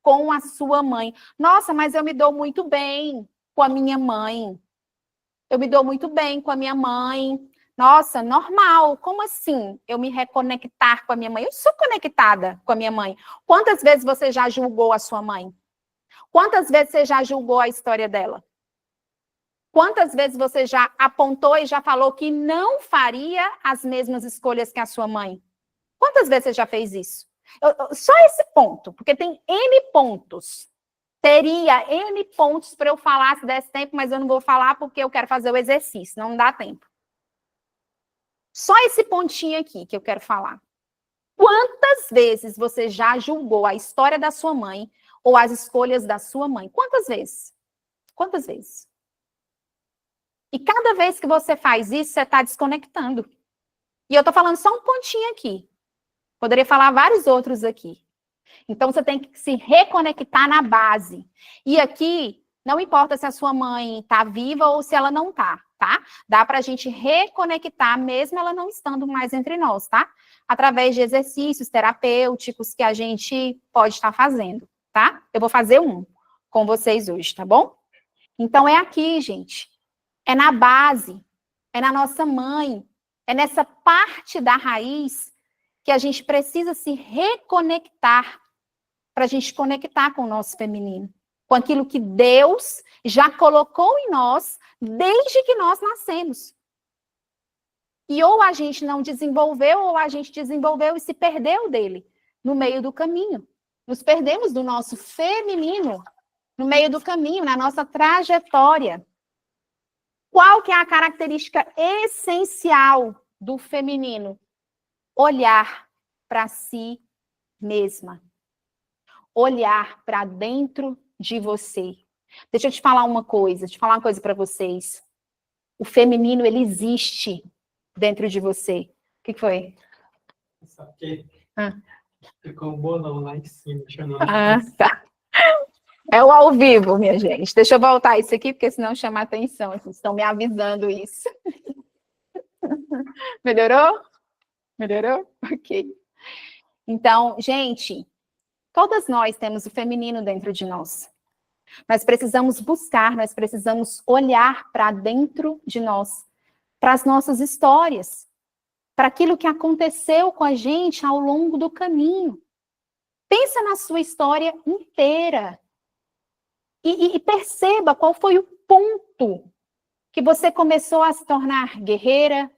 com a sua mãe. Nossa, mas eu me dou muito bem com a minha mãe. Eu me dou muito bem com a minha mãe. Nossa, normal. Como assim eu me reconectar com a minha mãe? Eu sou conectada com a minha mãe. Quantas vezes você já julgou a sua mãe? Quantas vezes você já julgou a história dela? Quantas vezes você já apontou e já falou que não faria as mesmas escolhas que a sua mãe? Quantas vezes você já fez isso? Só esse ponto, porque tem N pontos. Teria N pontos para eu falar se desse tempo, mas eu não vou falar porque eu quero fazer o exercício, não dá tempo. Só esse pontinho aqui que eu quero falar. Quantas vezes você já julgou a história da sua mãe ou as escolhas da sua mãe? Quantas vezes? Quantas vezes? E cada vez que você faz isso, você está desconectando. E eu estou falando só um pontinho aqui. Poderia falar vários outros aqui. Então, você tem que se reconectar na base. E aqui, não importa se a sua mãe está viva ou se ela não está, tá? Dá para a gente reconectar, mesmo ela não estando mais entre nós, tá? Através de exercícios terapêuticos que a gente pode estar fazendo, tá? Eu vou fazer um com vocês hoje, tá bom? Então, é aqui, gente. É na base, é na nossa mãe, é nessa parte da raiz que a gente precisa se reconectar para a gente conectar com o nosso feminino, com aquilo que Deus já colocou em nós desde que nós nascemos. E ou a gente não desenvolveu, ou a gente desenvolveu e se perdeu dele no meio do caminho. Nos perdemos do nosso feminino no meio do caminho, na nossa trajetória. Qual que é a característica essencial do feminino? Olhar para si mesma. Olhar para dentro de você. Deixa eu te falar uma coisa para vocês. O feminino, ele existe dentro de você. O que foi? Só que ficou um bolão lá em cima. Tá. É o ao vivo, minha gente. Deixa eu voltar isso aqui, porque senão chama atenção. Vocês estão me avisando isso. Melhorou? Melhorou? Ok. Então, gente, todas nós temos o feminino dentro de nós. Nós precisamos buscar, nós precisamos olhar para dentro de nós, para as nossas histórias, para aquilo que aconteceu com a gente ao longo do caminho. Pensa na sua história inteira. E perceba qual foi o ponto que você começou a se tornar guerreira,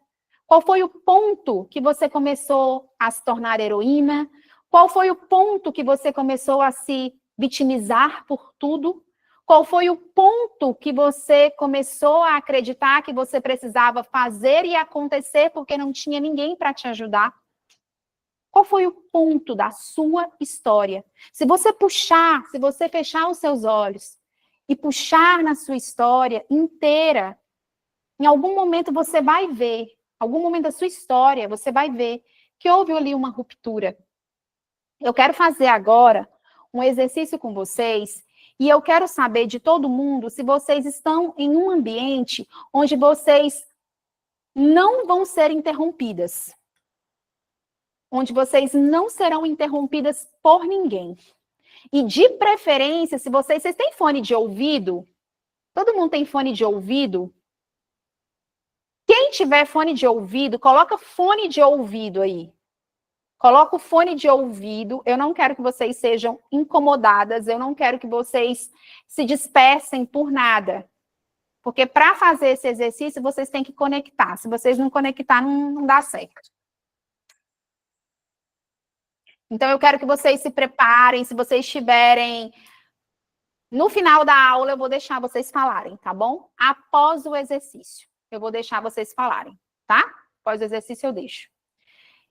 qual foi o ponto que você começou a se tornar heroína, qual foi o ponto que você começou a se vitimizar por tudo, qual foi o ponto que você começou a acreditar que você precisava fazer e acontecer porque não tinha ninguém para te ajudar. Qual foi o ponto da sua história? Se você puxar, se você fechar os seus olhos e puxar na sua história inteira, em algum momento você vai ver, algum momento da sua história, você vai ver que houve ali uma ruptura. Eu quero fazer agora um exercício com vocês e eu quero saber de todo mundo se vocês estão em um ambiente onde vocês não vão ser interrompidas. Onde vocês não serão interrompidas por ninguém. E de preferência, se vocês têm fone de ouvido, todo mundo tem fone de ouvido? Quem tiver fone de ouvido, coloca fone de ouvido aí. Coloca o fone de ouvido. Eu não quero que vocês sejam incomodadas, eu não quero que vocês se dispersem por nada. Porque para fazer esse exercício, vocês têm que conectar. Se vocês não conectar, não dá certo. Então, eu quero que vocês se preparem, se vocês estiverem... No final da aula, eu vou deixar vocês falarem, tá bom? Após o exercício, eu vou deixar vocês falarem, tá? Após o exercício, eu deixo.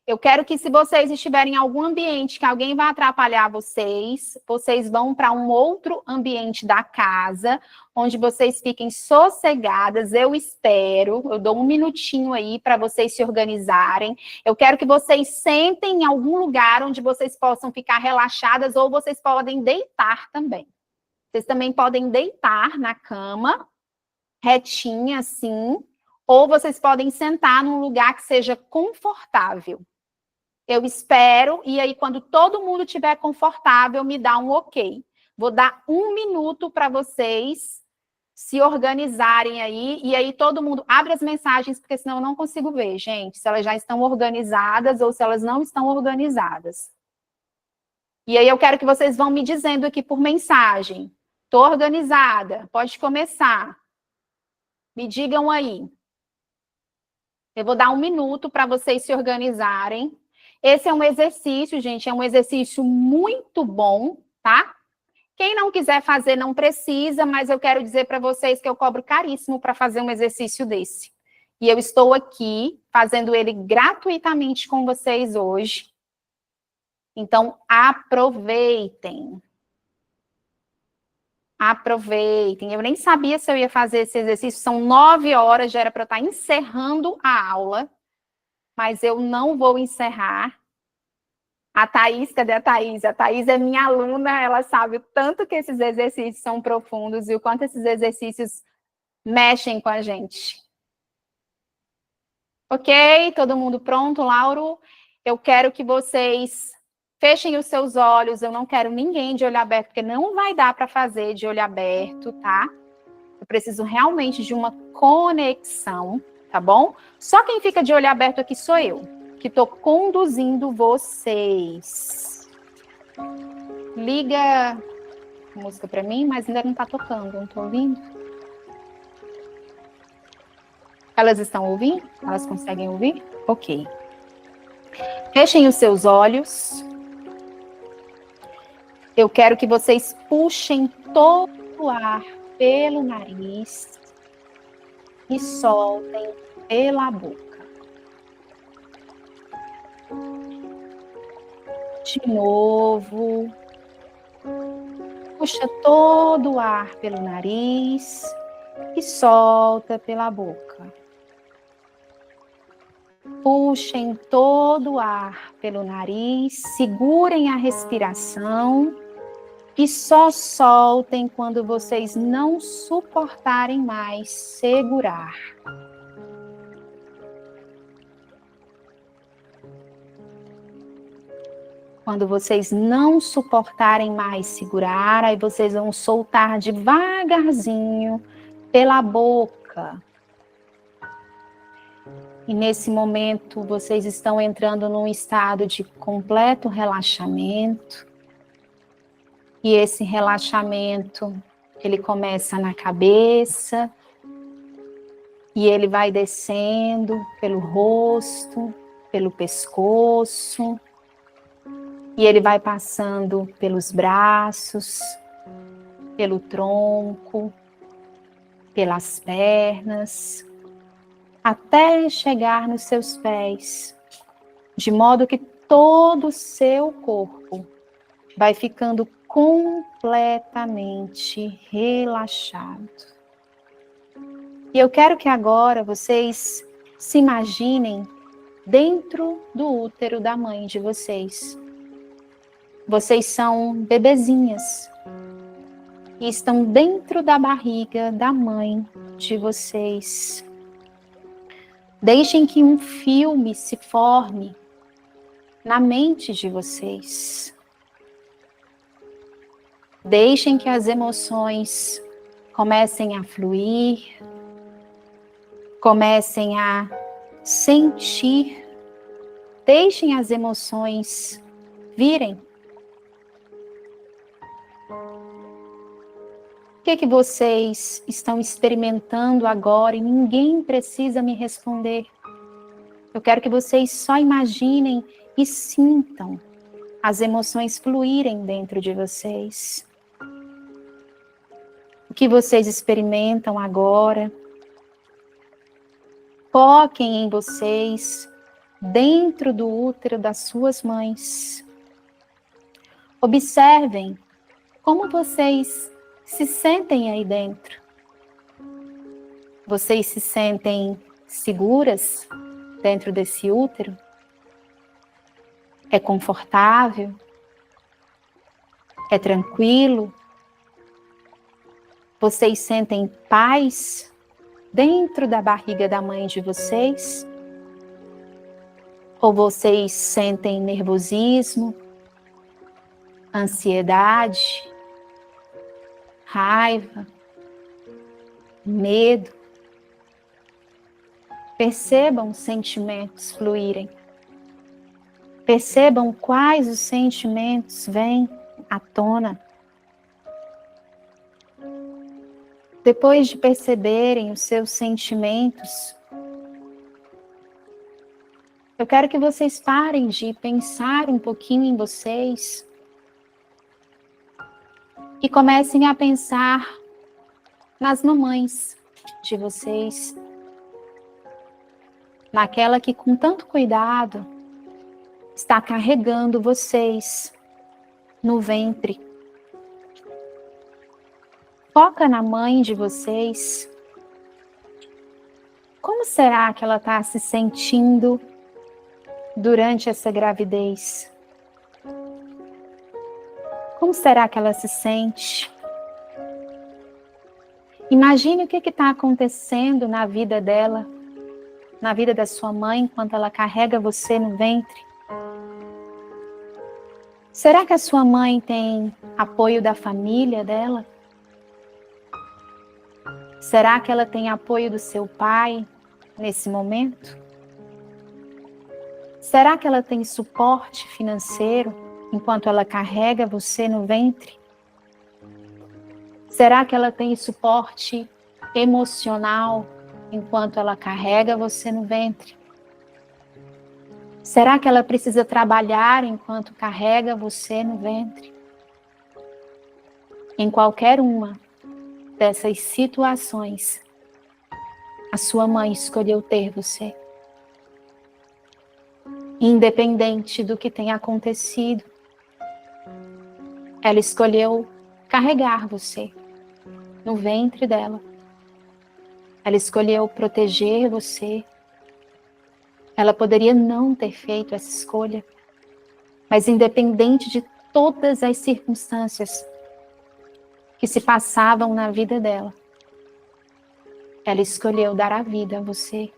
Eu quero que, se vocês estiverem em algum ambiente que alguém vai atrapalhar vocês, vocês vão para um outro ambiente da casa, onde vocês fiquem sossegadas, eu espero, eu dou um minutinho aí para vocês se organizarem. Eu quero que vocês sentem em algum lugar onde vocês possam ficar relaxadas ou vocês podem deitar também, Vocês também podem deitar na cama, retinha assim, ou vocês podem sentar num lugar que seja confortável. Eu espero, e aí quando todo mundo estiver confortável, me dá um ok. Vou dar 1 minuto para vocês se organizarem aí, e aí todo mundo abre as mensagens, porque senão eu não consigo ver, gente, se elas já estão organizadas ou se elas não estão organizadas. E aí eu quero que vocês vão me dizendo aqui por mensagem. Estou organizada, pode começar. Me digam aí. Eu vou dar 1 minuto para vocês se organizarem. Esse é um exercício, gente, é um exercício muito bom, tá? Quem não quiser fazer, não precisa, mas eu quero dizer para vocês que eu cobro caríssimo para fazer um exercício desse. E eu estou aqui fazendo ele gratuitamente com vocês hoje. Então, aproveitem. Aproveitem. Eu nem sabia se eu ia fazer esse exercício. São 9 horas, já era para eu estar encerrando a aula. Mas eu não vou encerrar. A Thaís, cadê a Thaís? A Thaís é minha aluna, ela sabe o tanto que esses exercícios são profundos e o quanto esses exercícios mexem com a gente. Ok? Todo mundo pronto, Lauro? Eu quero que vocês fechem os seus olhos, eu não quero ninguém de olho aberto, porque não vai dar para fazer de olho aberto, tá? Eu preciso realmente de uma conexão, tá bom? Só quem fica de olho aberto aqui sou eu, que estou conduzindo vocês. Liga a música para mim, mas ainda não está tocando, não estou ouvindo. Elas estão ouvindo? Elas conseguem ouvir? Ok. Fechem os seus olhos. Eu quero que vocês puxem todo o ar pelo nariz e soltem pela boca. De novo. Puxa todo o ar pelo nariz e solta pela boca. Puxem todo o ar pelo nariz, segurem a respiração e só soltem quando vocês não suportarem mais segurar. Quando vocês não suportarem mais segurar, aí vocês vão soltar devagarzinho pela boca. E nesse momento, vocês estão entrando num estado de completo relaxamento. E esse relaxamento, ele começa na cabeça. E ele vai descendo pelo rosto, pelo pescoço. E ele vai passando pelos braços, pelo tronco, pelas pernas, até chegar nos seus pés, de modo que todo o seu corpo vai ficando completamente relaxado. E eu quero que agora vocês se imaginem dentro do útero da mãe de vocês. Vocês são bebezinhas e estão dentro da barriga da mãe de vocês. Deixem que um filme se forme na mente de vocês. Deixem que as emoções comecem a fluir, comecem a sentir. Deixem as emoções virem. O que vocês estão experimentando agora e ninguém precisa me responder? Eu quero que vocês só imaginem e sintam as emoções fluírem dentro de vocês. O que vocês experimentam agora? Foquem em vocês, dentro do útero das suas mães. Observem como vocês se sentem aí dentro. Vocês se sentem seguras dentro desse útero? É confortável? É tranquilo? Vocês sentem paz dentro da barriga da mãe de vocês? Ou vocês sentem nervosismo, ansiedade, raiva, medo? Percebam os sentimentos fluírem. Percebam quais os sentimentos vêm à tona. Depois de perceberem os seus sentimentos, eu quero que vocês parem de pensar um pouquinho em vocês e comecem a pensar nas mamães de vocês, naquela que com tanto cuidado está carregando vocês no ventre. Foca na mãe de vocês. Como será que ela está se sentindo durante essa gravidez? Como será que ela se sente? Imagine o que está acontecendo na vida dela, na vida da sua mãe, enquanto ela carrega você no ventre. Será que a sua mãe tem apoio da família dela? Será que ela tem apoio do seu pai nesse momento? Será que ela tem suporte financeiro enquanto ela carrega você no ventre? Será que ela tem suporte emocional enquanto ela carrega você no ventre? Será que ela precisa trabalhar enquanto carrega você no ventre? Em qualquer uma dessas situações, a sua mãe escolheu ter você. Independente do que tenha acontecido, ela escolheu carregar você no ventre dela. Ela escolheu proteger você. Ela poderia não ter feito essa escolha, mas independente de todas as circunstâncias que se passavam na vida dela, ela escolheu dar a vida a você.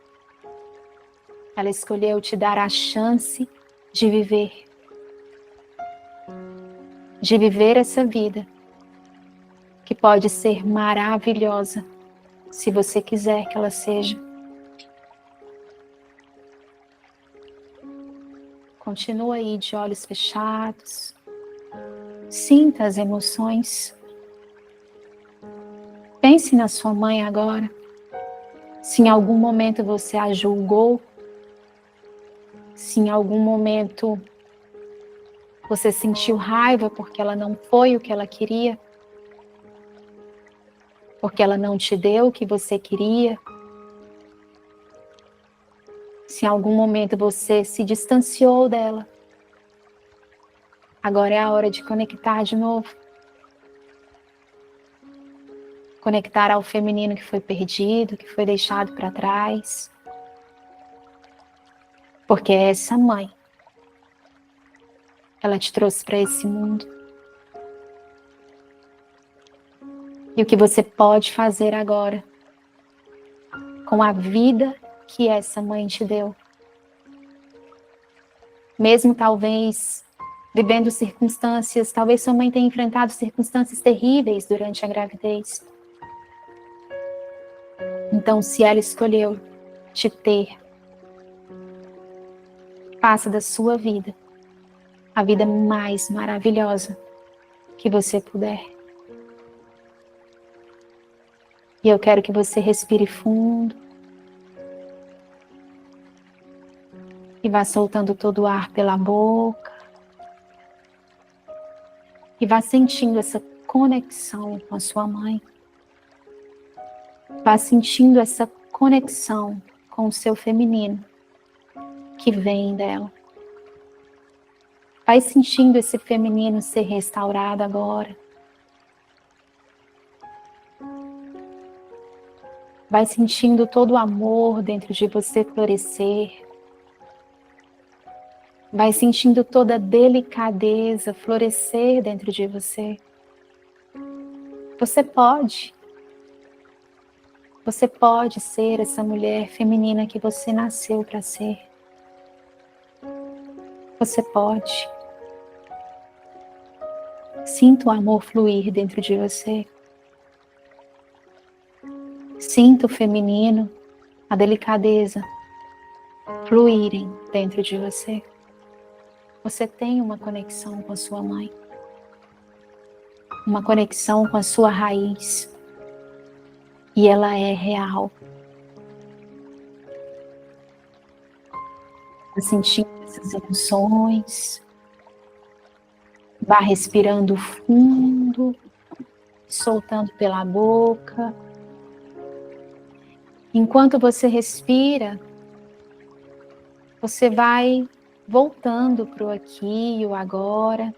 Ela escolheu te dar a chance de viver essa vida que pode ser maravilhosa, se você quiser que ela seja. Continua aí de olhos fechados. Sinta as emoções. Pense na sua mãe agora. Se em algum momento você a julgou, se em algum momento você sentiu raiva porque ela não foi o que ela queria, porque ela não te deu o que você queria, se em algum momento você se distanciou dela, agora é a hora de conectar de novo. Conectar ao feminino que foi perdido, que foi deixado para trás. Porque essa mãe, ela te trouxe para esse mundo. E o que você pode fazer agora com a vida que essa mãe te deu? Mesmo talvez vivendo circunstâncias, talvez sua mãe tenha enfrentado circunstâncias terríveis durante a gravidez. Então, se ela escolheu te ter, faça da sua vida a vida mais maravilhosa que você puder. E eu quero que você respire fundo e vá soltando todo o ar pela boca e vá sentindo essa conexão com a sua mãe. Vá sentindo essa conexão com o seu feminino que vem dela. Vai sentindo esse feminino ser restaurado agora. Vai sentindo todo o amor dentro de você florescer. Vai sentindo toda a delicadeza florescer dentro de você. Você pode Você pode ser essa mulher feminina que você nasceu para ser. Você pode. Sinta o amor fluir dentro de você. Sinta o feminino, a delicadeza fluírem dentro de você. Você tem uma conexão com a sua mãe. Uma conexão com a sua raiz. E ela é real. Está sentindo essas emoções. Vá respirando fundo, soltando pela boca. Enquanto você respira, você vai voltando para o aqui e o agora,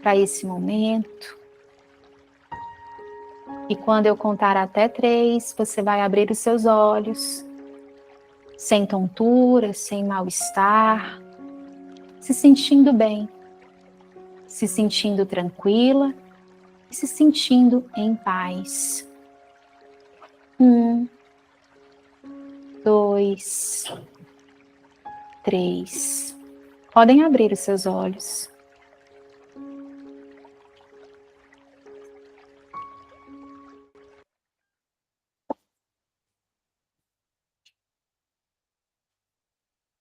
para esse momento. E quando eu contar até 3, você vai abrir os seus olhos, sem tontura, sem mal-estar, se sentindo bem, se sentindo tranquila e se sentindo em paz. 1, 2, 3. Podem abrir os seus olhos.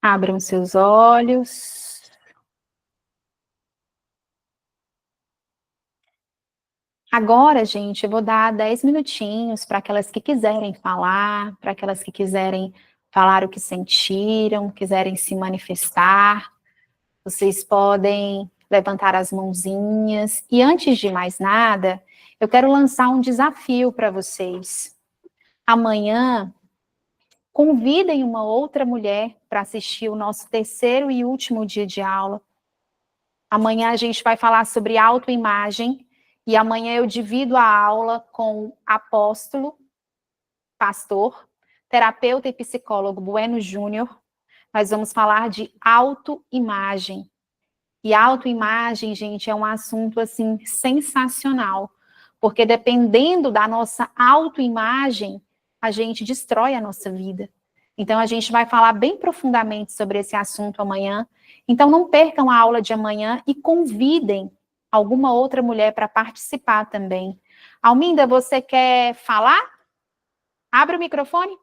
Abram seus olhos. Agora, gente, eu vou dar 10 minutinhos para aquelas que quiserem falar, para aquelas que quiserem falar o que sentiram, quiserem se manifestar. Vocês podem levantar as mãozinhas. E antes de mais nada, eu quero lançar um desafio para vocês. Amanhã, convidem uma outra mulher para assistir o nosso 3º e último dia de aula. Amanhã a gente vai falar sobre autoimagem. E amanhã eu divido a aula com apóstolo, pastor, terapeuta e psicólogo Bueno Júnior. Nós vamos falar de autoimagem. E autoimagem, gente, é um assunto, assim, sensacional. Porque dependendo da nossa autoimagem, a gente destrói a nossa vida. Então, a gente vai falar bem profundamente sobre esse assunto amanhã. Então, não percam a aula de amanhã e convidem alguma outra mulher para participar também. Alminda, você quer falar? Abre o microfone.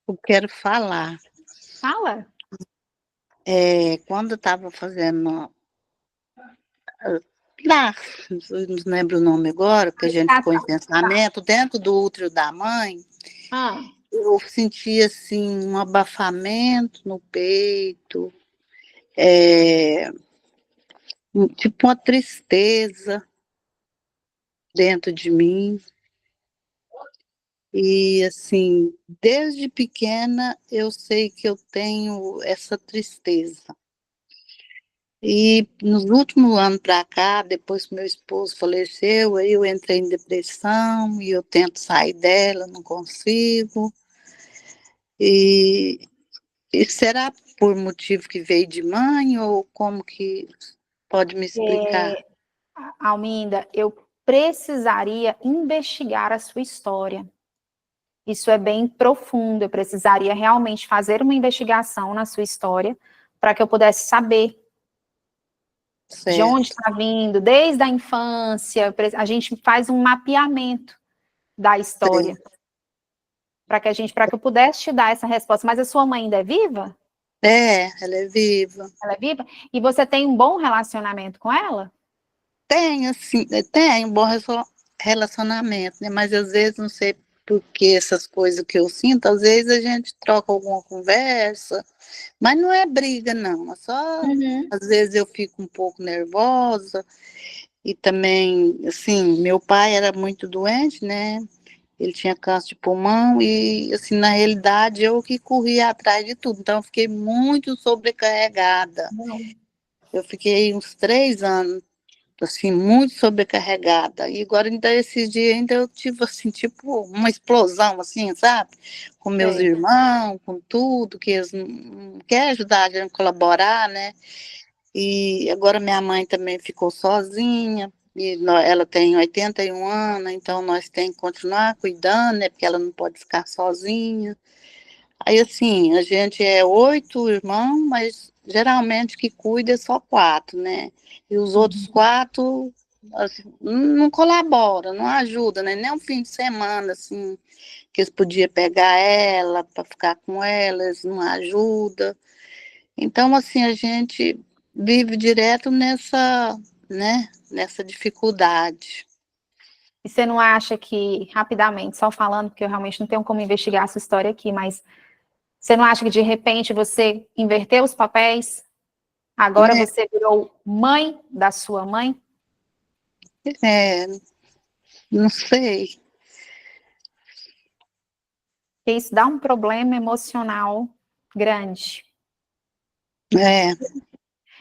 Eu quero falar. Fala. Quando eu estava fazendo lá, não lembro o nome agora, que a gente ficou em pensamento, dentro do útero da mãe, eu senti assim um abafamento no peito, tipo uma tristeza dentro de mim. E assim, desde pequena eu sei que eu tenho essa tristeza. E nos últimos anos para cá, depois que meu esposo faleceu, aí eu entrei em depressão e eu tento sair dela, não consigo. E será por motivo que veio de mãe ou como que pode me explicar? Alminda, eu precisaria investigar a sua história. Isso é bem profundo, eu precisaria realmente fazer uma investigação na sua história para que eu pudesse saber de onde está vindo, desde a infância. A gente faz um mapeamento da história para que eu pudesse te dar essa resposta. Mas a sua mãe ainda é viva? Ela é viva. Ela é viva? E você tem um bom relacionamento com ela? Tenho, assim, tenho um bom relacionamento, né? Mas às vezes não sei porque essas coisas que eu sinto, às vezes a gente troca alguma conversa, mas não é briga, não. É só, às vezes eu fico um pouco nervosa. E também, assim, meu pai era muito doente, né? Ele tinha câncer de pulmão e, assim, na realidade, eu que corria atrás de tudo. Então, eu fiquei muito sobrecarregada. Eu fiquei uns 3 anos, assim, muito sobrecarregada. E agora, ainda esses dias, ainda eu tive, assim, tipo, uma explosão, assim, sabe? Com meus irmãos, com tudo, que eles não querem ajudar a gente a colaborar, né? E agora minha mãe também ficou sozinha. ela tem 81 anos, então nós temos que continuar cuidando, né? Porque ela não pode ficar sozinha. Aí, assim, a gente é 8 irmãos, mas geralmente que cuida é só 4, né? E os outros 4 assim, não colaboram, não ajudam, né? Nem um fim de semana, assim, que eles podiam pegar ela para ficar com ela, eles não ajudam. Então, assim, a gente vive direto nessa, né? Nessa dificuldade. E você não acha que, rapidamente, só falando, porque eu realmente não tenho como investigar essa história aqui, mas você não acha que de repente você inverteu os papéis? Agora Né? você virou mãe da sua mãe? É, não sei. Porque isso dá um problema emocional grande. É,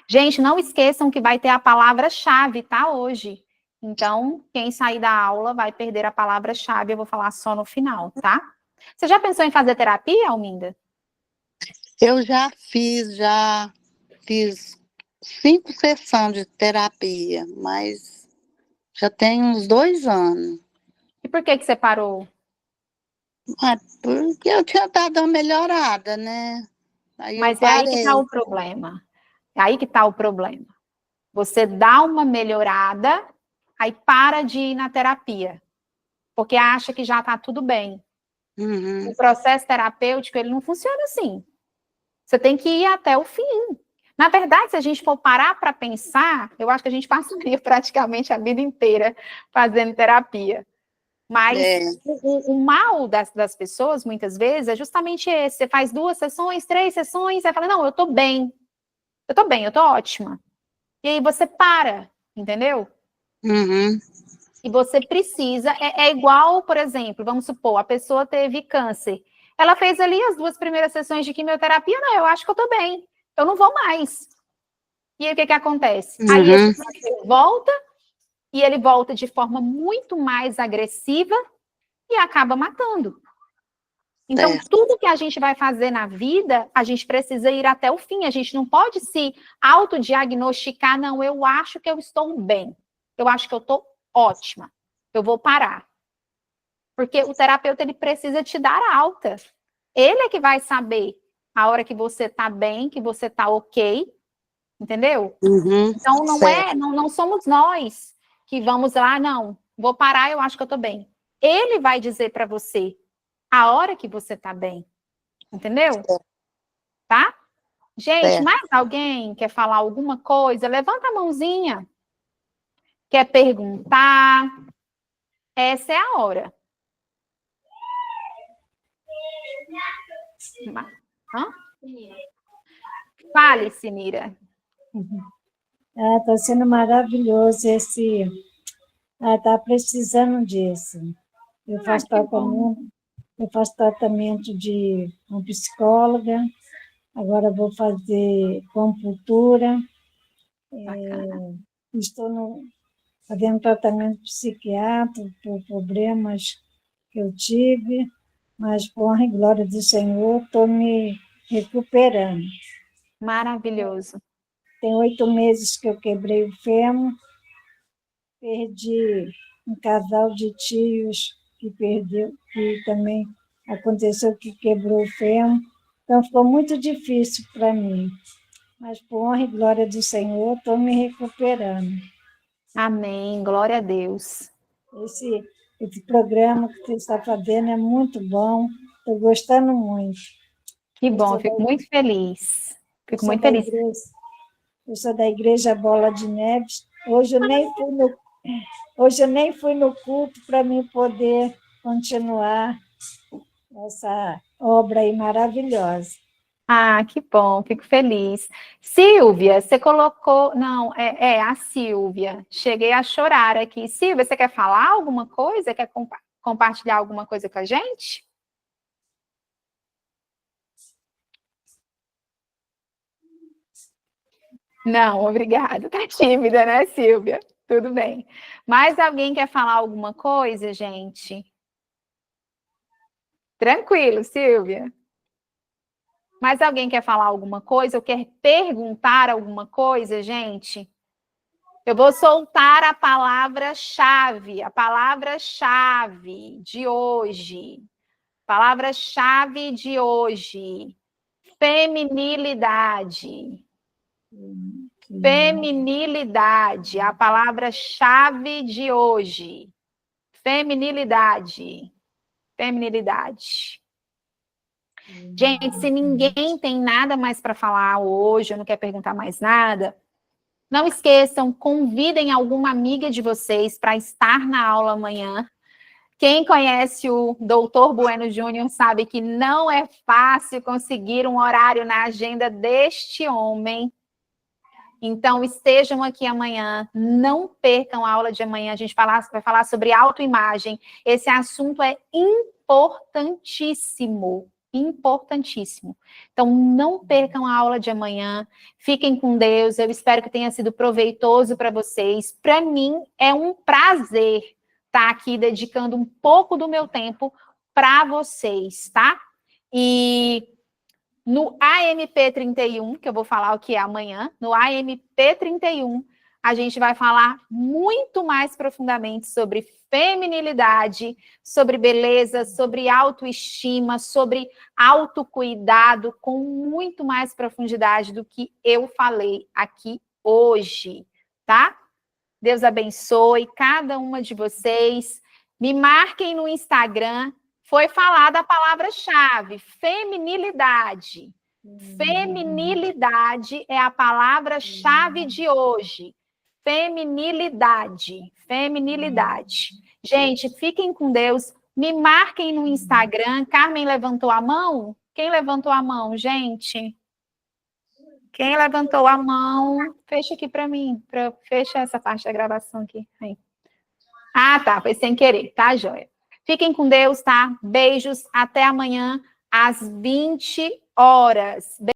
Gente, não esqueçam que vai ter a palavra-chave, tá? Hoje. Então, quem sair da aula vai perder a palavra-chave, eu vou falar só no final, tá? Você já pensou em fazer terapia, Alminda? eu já fiz 5 sessões de terapia, mas já tem uns 2 anos. E por que você parou? Ah, porque eu tinha dado uma melhorada, né? Aí eu Mas é aí que está parei. o problema. É aí que está o problema. Você dá uma melhorada, aí para de ir na terapia, porque acha que já está tudo bem. Uhum, O processo terapêutico, ele não funciona assim. Você tem que ir até o fim. Na verdade, se a gente for parar para pensar, eu acho que a gente passaria praticamente a vida inteira fazendo terapia. Mas é, o mal das pessoas, muitas vezes, é justamente esse. Você faz 2 sessões, 3 sessões, aí fala, não, eu estou bem, eu estou ótima. E aí você para, entendeu? uhum, E você precisa, é igual, por exemplo, vamos supor, a pessoa teve câncer. Ela fez ali as 2 primeiras sessões de quimioterapia, não, eu acho que eu estou bem, eu não vou mais. E aí o que acontece? Aí esse uhum, câncer volta, e ele volta de forma muito mais agressiva e acaba matando. Então, é, tudo que a gente vai fazer na vida, a gente precisa ir até o fim. A gente não pode se autodiagnosticar, não, eu acho que eu estou bem. Eu acho que eu estou ótima. Eu vou parar. Porque o terapeuta, ele precisa te dar alta. Ele é que vai saber a hora que você está bem, que você está ok, entendeu? uhum, Então, certo, não somos nós que vamos lá, não, vou parar, eu acho que eu estou bem. Ele vai dizer para você a hora que você está bem, entendeu? Tá? Gente, certo. mais alguém quer falar alguma coisa? Levanta a mãozinha. Quer perguntar? Essa é a hora. Hã? Fale, Sinira. Está sendo maravilhoso esse. Está precisando disso. Eu Ah, faço que bom. tratamento, eu faço tratamento de uma psicóloga, agora vou fazer acupuntura, Bacana. estou fazendo tratamento psiquiátrico por problemas que eu tive, mas com a glória do Senhor estou me recuperando. Maravilhoso. Tem 8 meses que eu quebrei o fêmur, perdi um casal de tios que perdeu, que também aconteceu que quebrou o fêmur. Então ficou muito difícil para mim. Mas por honra e glória do Senhor, estou me recuperando. Amém. Glória a Deus. Esse, esse programa que você está fazendo é muito bom, estou gostando muito. Que Eu bom, sou eu da, fico muito feliz. eu Fico sou muito da feliz. igreja, eu sou da igreja Bola de Neves. Hoje eu nem fui no culto para mim poder continuar essa obra aí maravilhosa. Ah, que bom, fico feliz. Silvia, você colocou. Não, é a Silvia. Cheguei a chorar aqui. Silvia, você quer falar alguma coisa? Quer compartilhar alguma coisa com a gente? Não, obrigada. Tá tímida, né, Silvia? Tudo bem. Mais alguém quer falar alguma coisa, gente? Tranquilo, Silvia. Mais alguém quer falar alguma coisa ou quer perguntar alguma coisa, gente? Eu vou soltar a palavra-chave de hoje. Palavra-chave de hoje. Feminilidade. Feminilidade, a palavra-chave de hoje. Feminilidade. Feminilidade. Gente, se ninguém tem nada mais para falar hoje, ou não quer perguntar mais nada, não esqueçam, convidem alguma amiga de vocês para estar na aula amanhã. Quem conhece o Dr. Bueno Júnior sabe que não é fácil conseguir um horário na agenda deste homem. Então, estejam aqui amanhã, não percam a aula de amanhã, a gente vai falar sobre autoimagem. Esse assunto é importantíssimo, importantíssimo. Então, não percam a aula de amanhã, fiquem com Deus, eu espero que tenha sido proveitoso para vocês. Para mim, é um prazer estar aqui dedicando um pouco do meu tempo para vocês, tá? E no AMP31, que eu vou falar o que é amanhã, no AMP31, a gente vai falar muito mais profundamente sobre feminilidade, sobre beleza, sobre autoestima, sobre autocuidado, com muito mais profundidade do que eu falei aqui hoje, tá? Deus abençoe cada uma de vocês. Me marquem no Instagram. Foi falada a palavra-chave, feminilidade. Feminilidade é a palavra-chave de hoje. Feminilidade. Feminilidade. Gente, fiquem com Deus. Me marquem no Instagram. Carmen levantou a mão? Quem levantou a mão, gente? Quem levantou a mão? Fecha aqui para mim. Fecha essa parte da gravação aqui. Aí. Ah, tá. Foi sem querer. Tá, joia? Fiquem com Deus, tá? Beijos. Até amanhã, às 20 horas.